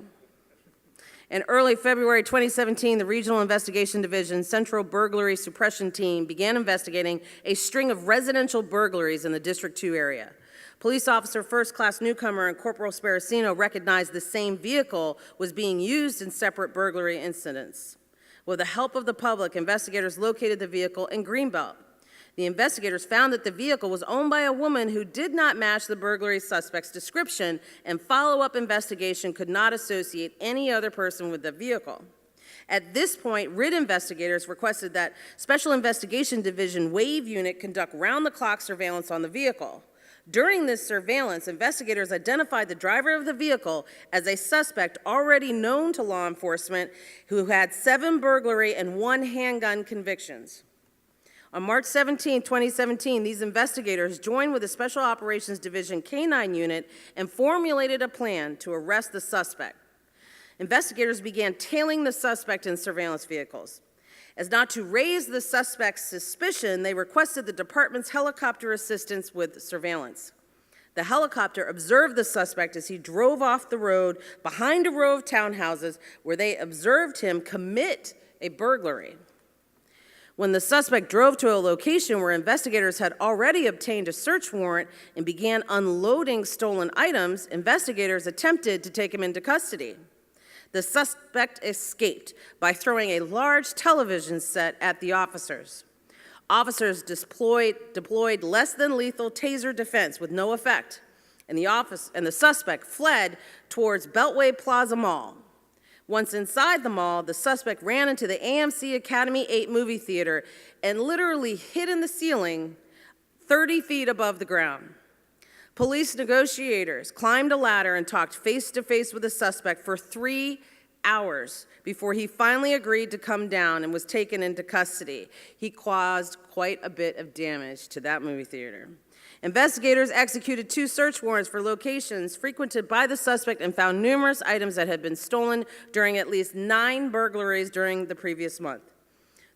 [SPEAKER 1] In early February 2017, the Regional Investigation Division Central Burglary Suppression Team began investigating a string of residential burglaries in the District 2 area. Police officer First Class Newcomer and Corporal Sparacino recognized the same vehicle was being used in separate burglary incidents. With the help of the public, investigators located the vehicle in Greenbelt. The investigators found that the vehicle was owned by a woman who did not match the burglary suspect's description, and follow-up investigation could not associate any other person with the vehicle. At this point, RID investigators requested that Special Investigation Division WAVE unit conduct round-the-clock surveillance on the vehicle. During this surveillance, investigators identified the driver of the vehicle as a suspect already known to law enforcement who had 7 burglary and 1 handgun convictions. On March 17, 2017, these investigators joined with the Special Operations Division K-9 unit and formulated a plan to arrest the suspect. Investigators began tailing the suspect in surveillance vehicles. As not to raise the suspect's suspicion, they requested the department's helicopter assistance with surveillance. The helicopter observed the suspect as he drove off the road behind a row of townhouses where they observed him commit a burglary. When the suspect drove to a location where investigators had already obtained a search warrant and began unloading stolen items, investigators attempted to take him into custody. The suspect escaped by throwing a large television set at the officers. Officers deployed less than lethal taser defense with no effect, and the suspect fled towards Beltway Plaza Mall. Once inside the mall, the suspect ran into the AMC Academy 8 movie theater and literally hid in the ceiling 30 feet above the ground. Police negotiators climbed a ladder and talked face-to-face with the suspect for 3 hours before he finally agreed to come down and was taken into custody. He caused quite a bit of damage to that movie theater. Investigators executed 2 search warrants for locations frequented by the suspect and found numerous items that had been stolen during at least 9 burglaries during the previous month.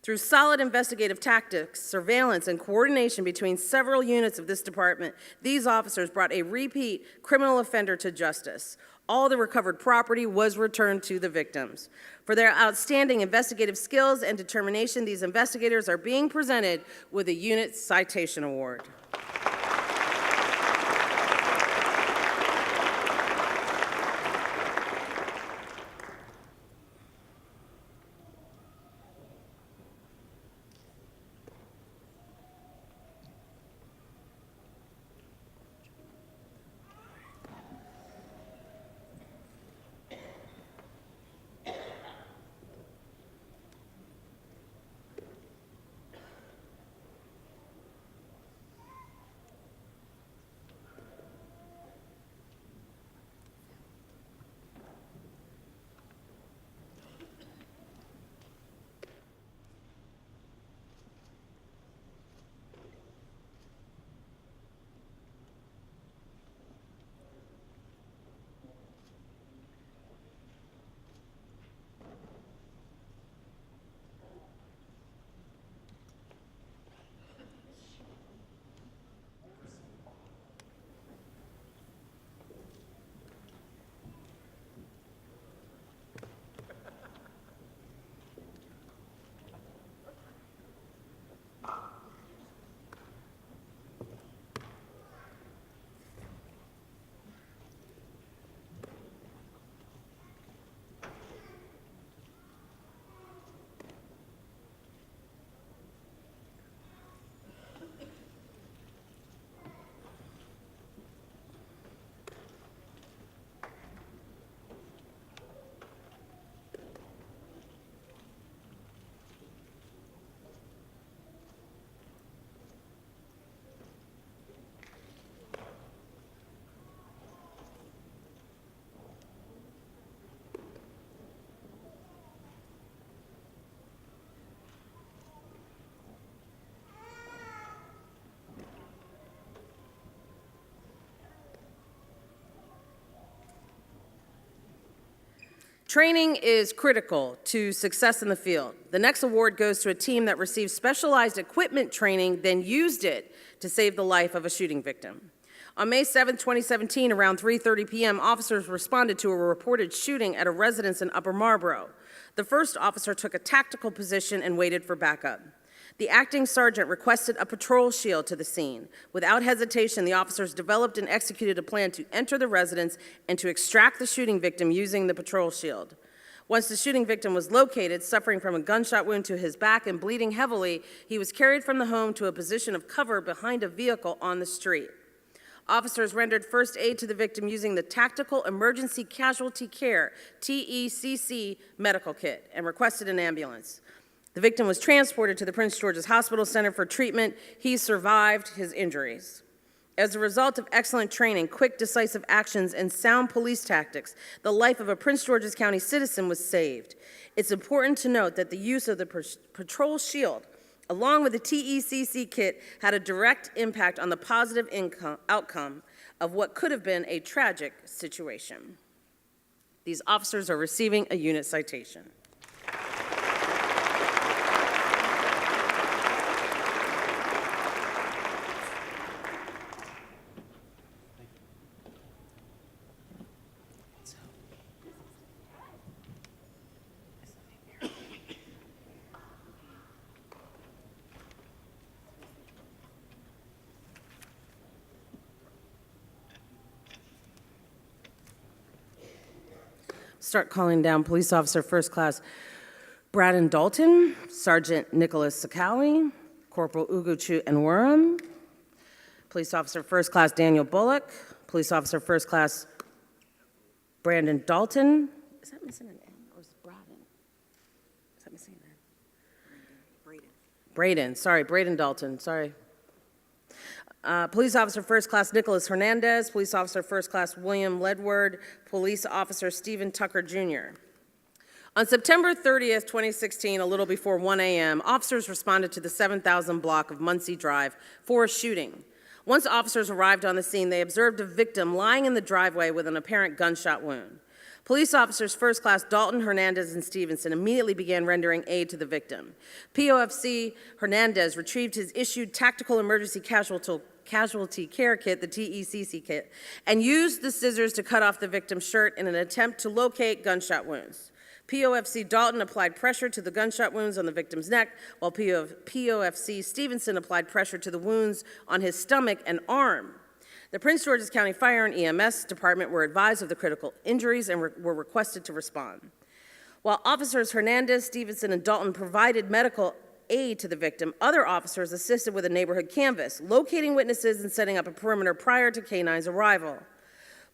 [SPEAKER 1] Through solid investigative tactics, surveillance, and coordination between several units of this department, these officers brought a repeat criminal offender to justice. All the recovered property was returned to the victims. For their outstanding investigative skills and determination, these investigators are being presented with a Unit Citation Award. Training is critical to success in the field. The next award goes to a team that received specialized equipment training, then used it to save the life of a shooting victim. On May 7, 2017, around 3:30 p.m., officers responded to a reported shooting at a residence in Upper Marlboro. The first officer took a tactical position and waited for backup. The acting sergeant requested a patrol shield to the scene. Without hesitation, the officers developed and executed a plan to enter the residence and to extract the shooting victim using the patrol shield. Once the shooting victim was located, suffering from a gunshot wound to his back and bleeding heavily, he was carried from the home to a position of cover behind a vehicle on the street. Officers rendered first aid to the victim using the Tactical Emergency Casualty Care, TECC, medical kit and requested an ambulance. The victim was transported to the Prince George's Hospital Center for treatment. He survived his injuries. As a result of excellent training, quick, decisive actions, and sound police tactics, the life of a Prince George's County citizen was saved. It's important to note that the use of the patrol shield, along with the TECC kit, had a direct impact on the positive outcome of what could have been a tragic situation. These officers are receiving a unit citation. Start calling down Police Officer First Class Braden Dalton, Sergeant Nicholas Sakali, Corporal Ugochu Enwerum, Police Officer First Class Daniel Bullock, Police Officer First Class Brandon Dalton. Is that missing an N or is it Braden? Is that missing an N? Braden Dalton, sorry. Police Officer First Class Nicholas Hernandez, Police Officer First Class William Ledward, Police Officer Stephen Tucker Jr. On September 30th, 2016, a little before 1 a.m., officers responded to the 7,000 block of Muncie Drive for a shooting. Once officers arrived on the scene, they observed a victim lying in the driveway with an apparent gunshot wound. Police officers First Class Dalton, Hernandez, and Stevenson immediately began rendering aid to the victim. POFC Hernandez retrieved his issued Tactical Emergency Casualty Care Kit, the TECC kit, and used the scissors to cut off the victim's shirt in an attempt to locate gunshot wounds. POFC Dalton applied pressure to the gunshot wounds on the victim's neck, while POFC Stevenson applied pressure to the wounds on his stomach and arm. The Prince George's County Fire and EMS Department were advised of the critical injuries and were requested to respond. While officers Hernandez, Stevenson, and Dalton provided medical aid to the victim, other officers assisted with a neighborhood canvass, locating witnesses and setting up a perimeter prior to K-9's arrival.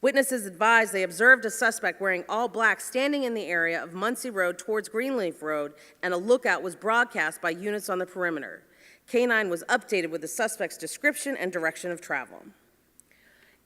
[SPEAKER 1] Witnesses advised they observed a suspect wearing all black standing in the area of Muncie Road towards Greenleaf Road, and a lookout was broadcast by units on the perimeter. K-9 was updated with the suspect's description and direction of travel.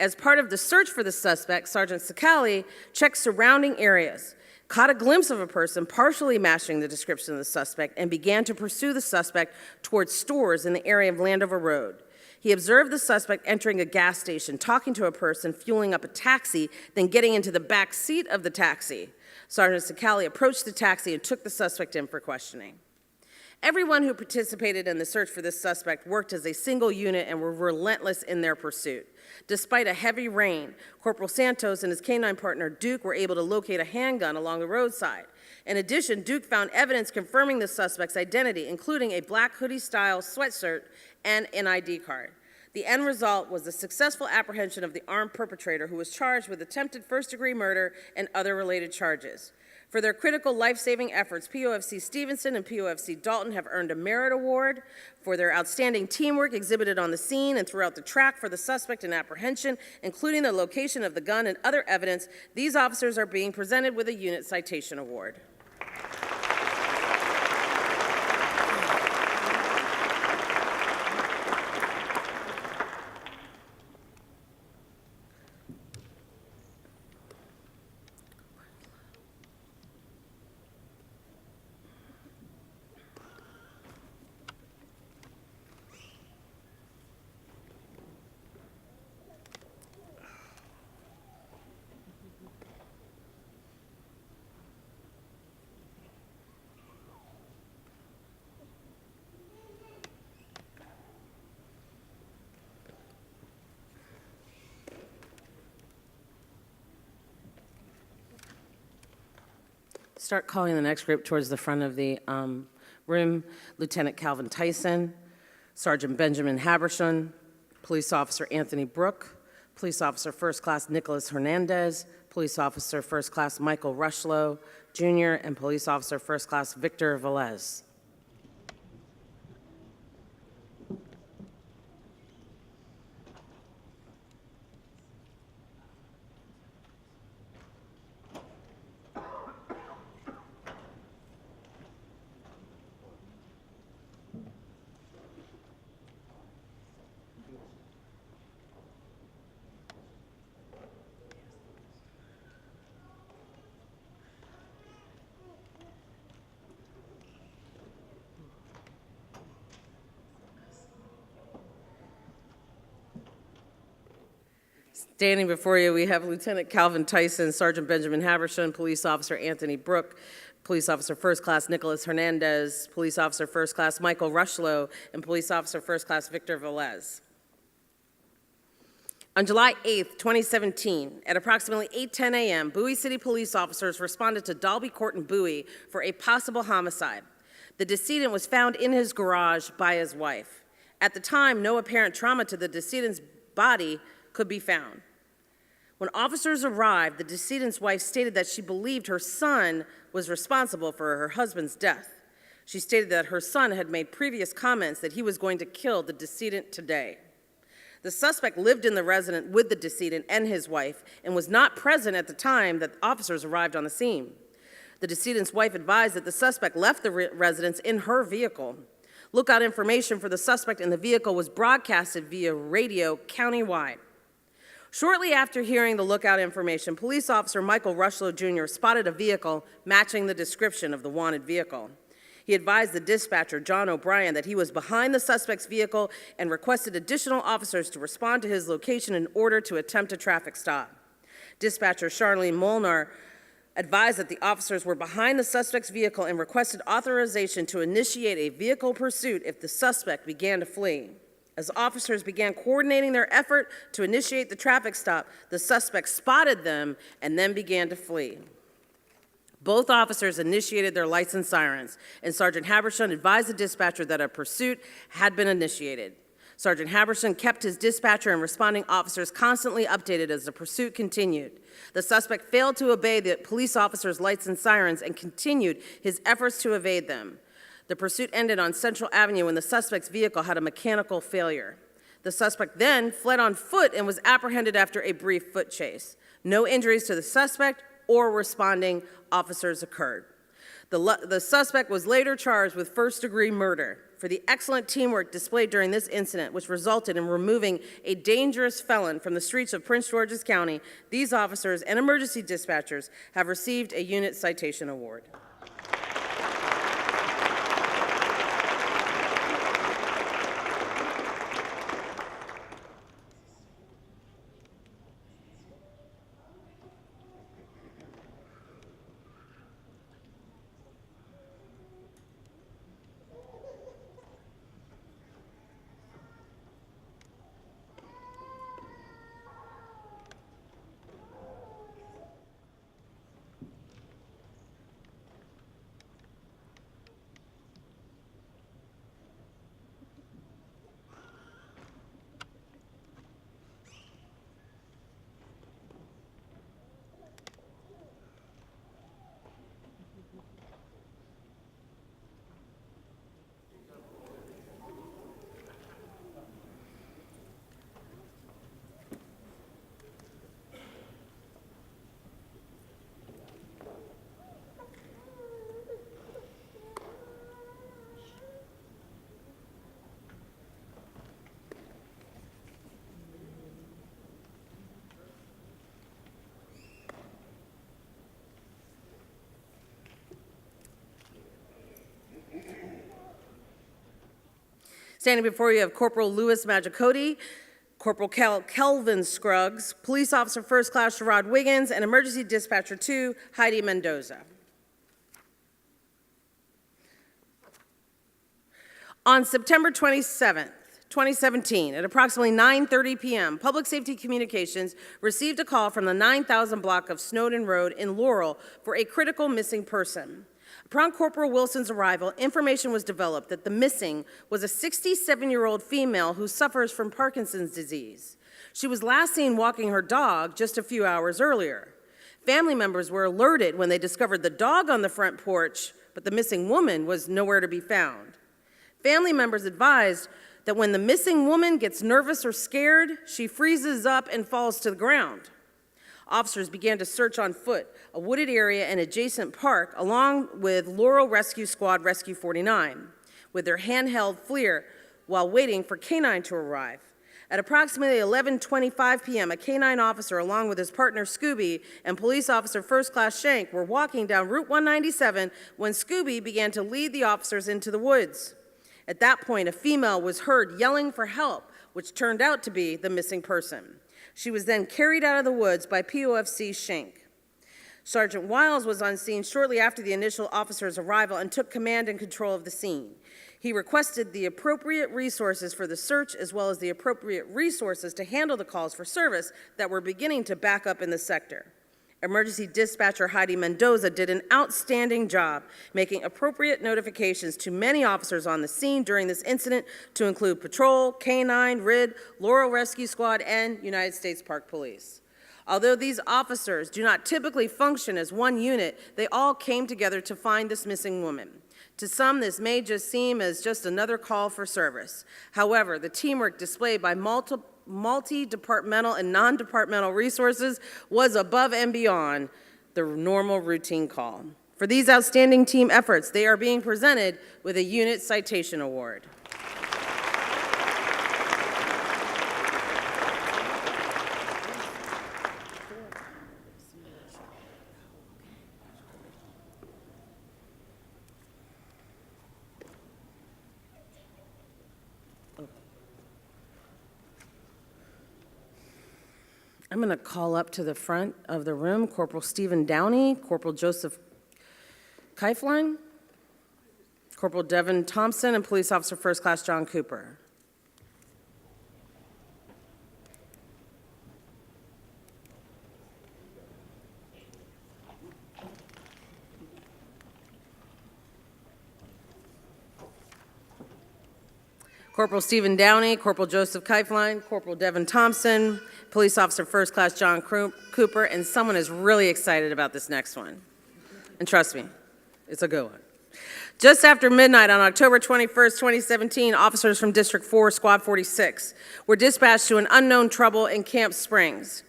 [SPEAKER 1] As part of the search for the suspect, Sergeant Sakali checked surrounding areas, caught a glimpse of a person partially matching the description of the suspect, and began to pursue the suspect towards stores in the area of Landover Road. He observed the suspect entering a gas station, talking to a person, fueling up a taxi, then getting into the back seat of the taxi. Sergeant Sakali approached the taxi and took the suspect in for questioning. Everyone who participated in the search for this suspect worked as a single unit and were relentless in their pursuit. Despite a heavy rain, Corporal Santos and his K-9 partner Duke were able to locate a handgun along the roadside. In addition, Duke found evidence confirming the suspect's identity, including a black hoodie-style sweatshirt and an ID card. The end result was the successful apprehension of the armed perpetrator, who was charged with attempted first-degree murder and other related charges. For their critical life-saving efforts, POFC Stevenson and POFC Dalton have earned a merit award for their outstanding teamwork exhibited on the scene and throughout the track for the suspect in apprehension, including the location of the gun and other evidence. These officers are being presented with a unit citation award. Start calling the next group towards the front of the room. Lieutenant Calvin Tyson, Sergeant Benjamin Habershon, Police Officer Anthony Brook, Police Officer First Class Nicholas Hernandez, Police Officer First Class Michael Rushlow, Jr., and Police Officer First Class Victor Velez. Standing before you, we have Lieutenant Calvin Tyson, Sergeant Benjamin Habershon, Police Officer Anthony Brook, Police Officer First Class Nicholas Hernandez, Police Officer First Class Michael Rushlow, and Police Officer First Class Victor Velez. On July 8th, 2017, at approximately 8:10 a.m., Bowie City police officers responded to Dalby Court in Bowie for a possible homicide. The decedent was found in his garage by his wife. At the time, no apparent trauma to the decedent's body could be found. When officers arrived, the decedent's wife stated that she believed her son was responsible for her husband's death. She stated that her son had made previous comments that he was going to kill the decedent today. The suspect lived in the residence with the decedent and his wife and was not present at the time that officers arrived on the scene. The decedent's wife advised that the suspect left the residence in her vehicle. Lookout information for the suspect in the vehicle was broadcasted via radio countywide. Shortly after hearing the lookout information, Police Officer Michael Rushlow, Jr. spotted a vehicle matching the description of the wanted vehicle. He advised the dispatcher, John O'Brien, that he was behind the suspect's vehicle and requested additional officers to respond to his location in order to attempt a traffic stop. Dispatcher Charlene Molnar advised that the officers were behind the suspect's vehicle and requested authorization to initiate a vehicle pursuit if the suspect began to flee. As officers began coordinating their effort to initiate the traffic stop, the suspect spotted them and then began to flee. Both officers initiated their lights and sirens, and Sergeant Habershon advised the dispatcher that a pursuit had been initiated. Sergeant Habershon kept his dispatcher and responding officers constantly updated as the pursuit continued. The suspect failed to obey the police officers' lights and sirens and continued his efforts to evade them. The pursuit ended on Central Avenue when the suspect's vehicle had a mechanical failure. The suspect then fled on foot and was apprehended after a brief foot chase. No injuries to the suspect or responding officers occurred. The suspect was later charged with first-degree murder for the excellent teamwork displayed during this incident, which resulted in removing a dangerous felon from the streets of Prince George's County. These officers and emergency dispatchers have received a unit citation award. Standing before you have Corporal Louis Magicotti, Corporal Kelvin Scruggs, Police Officer First Class Sherrod Wiggins, and Emergency Dispatcher 2, Heidi Mendoza. On September 27th, 2017, at approximately 9:30 p.m., Public Safety Communications received a call from the 9,000 block of Snowden Road in Laurel for a critical missing person. Upon Corporal Wilson's arrival, information was developed that the missing was a 67-year-old female who suffers from Parkinson's disease. She was last seen walking her dog just a few hours earlier. Family members were alerted when they discovered the dog on the front porch, but the missing woman was nowhere to be found. Family members advised that when the missing woman gets nervous or scared, she freezes up and falls to the ground. Officers began to search on foot a wooded area and adjacent park, along with Laurel Rescue Squad Rescue 49, with their handheld FLIR while waiting for K-9 to arrive. At approximately 11:25 p.m., a K-9 officer, along with his partner Scooby and police officer First Class Shank, were walking down Route 197 when Scooby began to lead the officers into the woods. At that point, a female was heard yelling for help, which turned out to be the missing person. She was then carried out of the woods by POFC Shank. Sergeant Wiles was on scene shortly after the initial officer's arrival and took command and control of the scene. He requested the appropriate resources for the search as well as the appropriate resources to handle the calls for service that were beginning to back up in the sector. Emergency dispatcher Heidi Mendoza did an outstanding job making appropriate notifications to many officers on the scene during this incident, to include Patrol, K-9, RID, Laurel Rescue Squad, and United States Park Police. Although these officers do not typically function as one unit, they all came together to find this missing woman. To some, this may just seem as just another call for service. However, the teamwork displayed by multi-departmental and non-departmental resources was above and beyond the normal routine call. For these outstanding team efforts, they are being presented with a Unit Citation Award. I'm going to call up to the front of the room Corporal Stephen Downey, Corporal Joseph Keiflein, Corporal Devin Thompson, and Police Officer First Class John Cooper. Corporal Stephen Downey, Corporal Joseph Keiflein, Corporal Devin Thompson, Police Officer First Class John Cooper, and someone is really excited about this next one. And trust me, it's a good one. Just after midnight on October 21st, 2017, officers from District 4, Squad 46, were dispatched to an unknown trouble in Camp Springs.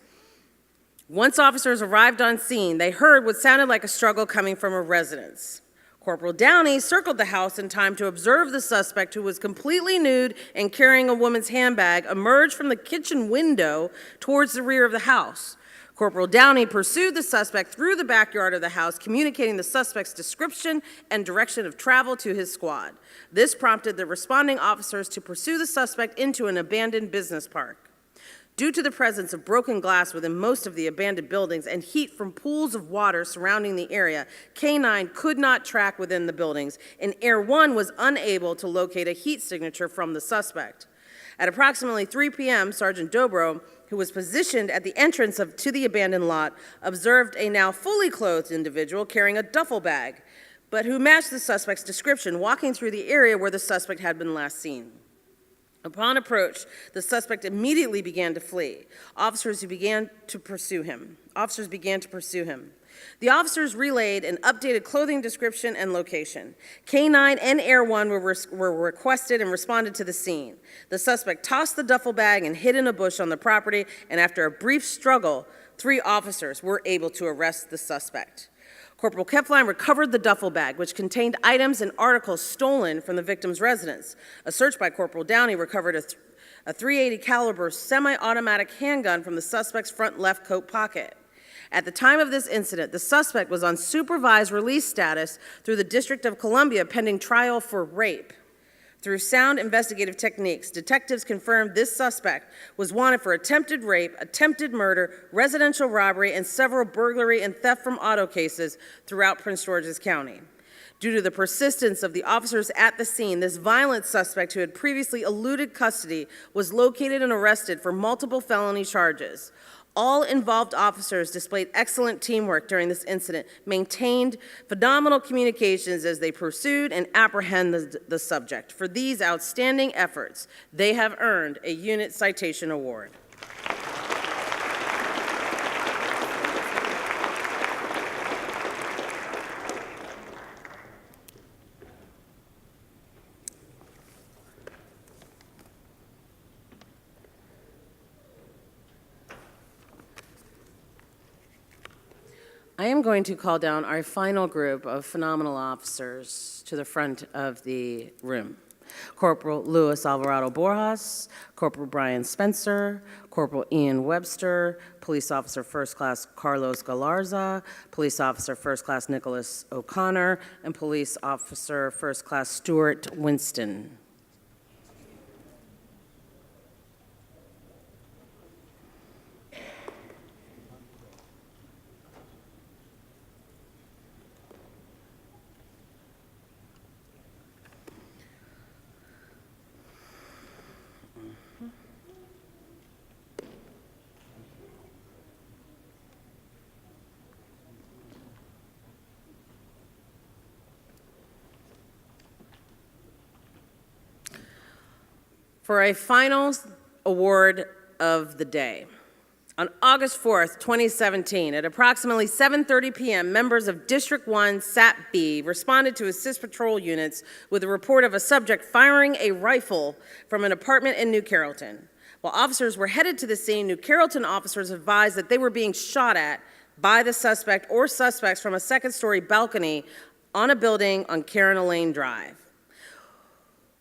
[SPEAKER 1] Once officers arrived on scene, they heard what sounded like a struggle coming from a residence. Corporal Downey circled the house in time to observe the suspect, who was completely nude and carrying a woman's handbag, emerge from the kitchen window towards the rear of the house. Corporal Downey pursued the suspect through the backyard of the house, communicating the suspect's description and direction of travel to his squad. This prompted the responding officers to pursue the suspect into an abandoned business park. Due to the presence of broken glass within most of the abandoned buildings and heat from pools of water surrounding the area, K-9 could not track within the buildings, and Air 1 was unable to locate a heat signature from the suspect. At approximately 3 p.m., Sergeant Dobro, who was positioned at the entrance to the abandoned lot, observed a now fully clothed individual carrying a duffel bag, but who matched the suspect's description, walking through the area where the suspect had been last seen. Upon approach, the suspect immediately began to flee. Officers began to pursue him. The officers relayed an updated clothing description and location. K-9 and Air 1 were requested and responded to the scene. The suspect tossed the duffel bag and hid in a bush on the property, and after a brief struggle, 3 officers were able to arrest the suspect. Corporal Keiflein recovered the duffel bag, which contained items and articles stolen from the victim's residence. A search by Corporal Downey recovered a .380 caliber semi-automatic handgun from the suspect's front left coat pocket. At the time of this incident, the suspect was on supervised release status through the District of Columbia pending trial for rape. Through sound investigative techniques, detectives confirmed this suspect was wanted for attempted rape, attempted murder, residential robbery, and several burglary and theft from auto cases throughout Prince George's County. Due to the persistence of the officers at the scene, this violent suspect who had previously eluded custody was located and arrested for multiple felony charges. All involved officers displayed excellent teamwork during this incident, maintained phenomenal communications as they pursued and apprehended the subject. For these outstanding efforts, they have earned a unit citation award. I am going to call down our final group of phenomenal officers to the front of the room. Corporal Luis Alvarado Borjas, Corporal Brian Spencer, Corporal Ian Webster, Police Officer First Class Carlos Galarza, Police Officer First Class Nicholas O'Connor, and Police Officer First Class Stuart Winston. For a final award of the day. On August 4th, 2017, at approximately 7:30 p.m., members of District 1 SAP B responded to assist patrol units with a report of a subject firing a rifle from an apartment in New Carrollton. While officers were headed to the scene, New Carrollton officers advised that they were being shot at by the suspect or suspects from a second-story balcony on a building on Karen Lane Drive.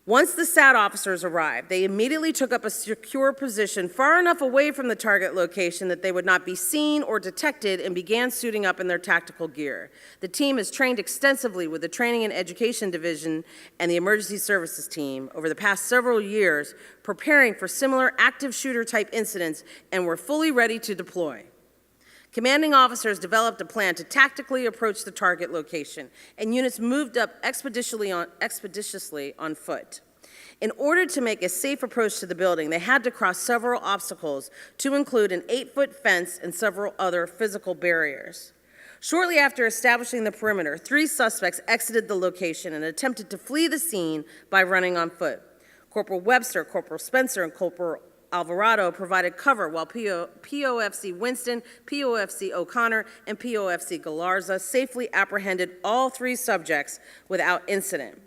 [SPEAKER 1] Once the SAT officers arrived, they immediately took up a secure position far enough away from the target location that they would not be seen or detected and began suiting up in their tactical gear. The team has trained extensively with the Training and Education Division and the Emergency Services team over the past several years, preparing for similar active shooter type incidents, and were fully ready to deploy. Commanding officers developed a plan to tactically approach the target location, and units moved up expeditiously on foot. In order to make a safe approach to the building, they had to cross several obstacles, to include an 8-foot fence and several other physical barriers. Shortly after establishing the perimeter, 3 suspects exited the location and attempted to flee the scene by running on foot. Corporal Webster, Corporal Spencer, and Corporal Alvarado provided cover while POFC Winston, POFC O'Connor, and POFC Galarza safely apprehended all 3 subjects without incident.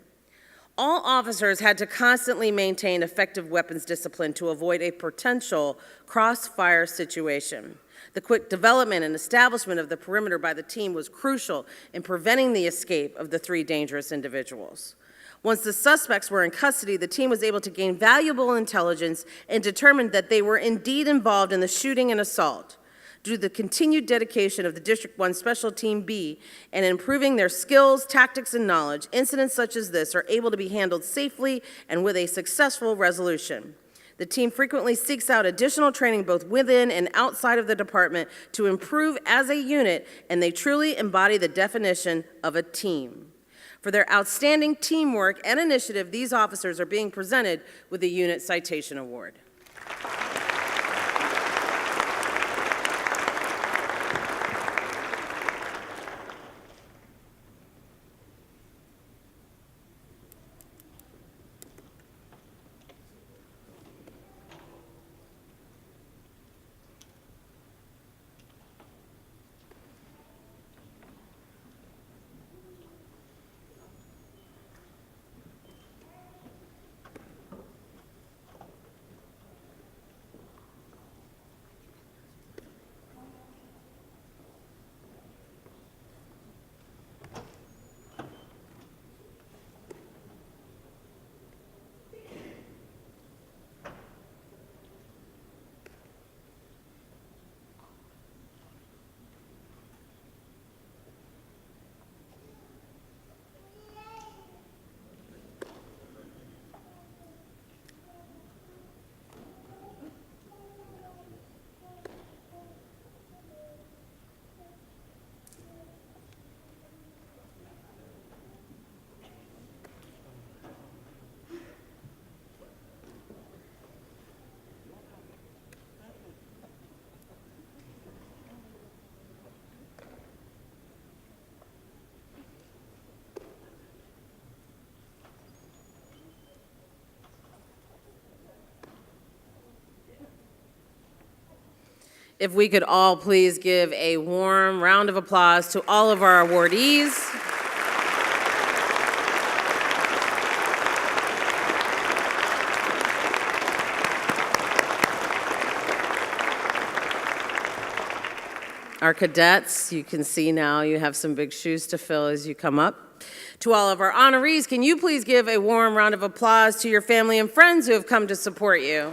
[SPEAKER 1] All officers had to constantly maintain effective weapons discipline to avoid a potential crossfire situation. The quick development and establishment of the perimeter by the team was crucial in preventing the escape of the 3 dangerous individuals. Once the suspects were in custody, the team was able to gain valuable intelligence and determined that they were indeed involved in the shooting and assault. Due to the continued dedication of the District 1 Special Team B and improving their skills, tactics, and knowledge, incidents such as this are able to be handled safely and with a successful resolution. The team frequently seeks out additional training both within and outside of the department to improve as a unit, and they truly embody the definition of a team. For their outstanding teamwork and initiative, these officers are being presented with the Unit Citation Award. If we could all please give a warm round of applause to all of our awardees. Our cadets, you can see now you have some big shoes to fill as you come up. To all of our honorees, can you please give a warm round of applause to your family and friends who have come to support you?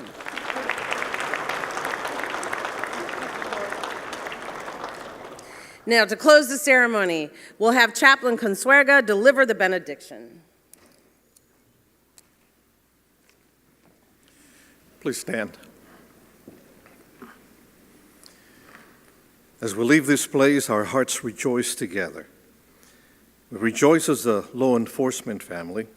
[SPEAKER 1] Now, to close the ceremony, we'll have Chaplain Consuerga deliver the benediction.
[SPEAKER 3] Please stand. As we leave this place, our hearts rejoice together. We rejoice as a law enforcement family.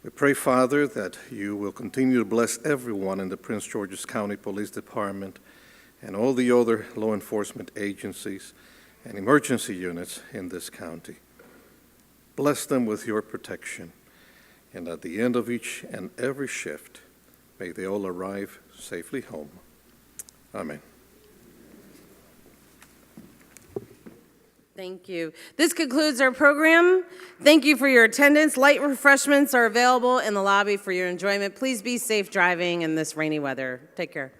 [SPEAKER 3] We pray, Father, that you will continue to bless everyone in the Prince George's County Police Department and all the other law enforcement agencies and emergency units in this county. Bless them with your protection, and at the end of each and every shift, may they all arrive safely home. Amen.
[SPEAKER 1] Thank you. This concludes our program. Thank you for your attendance. Light refreshments are available in the lobby for your enjoyment. Please be safe driving in this rainy weather. Take care.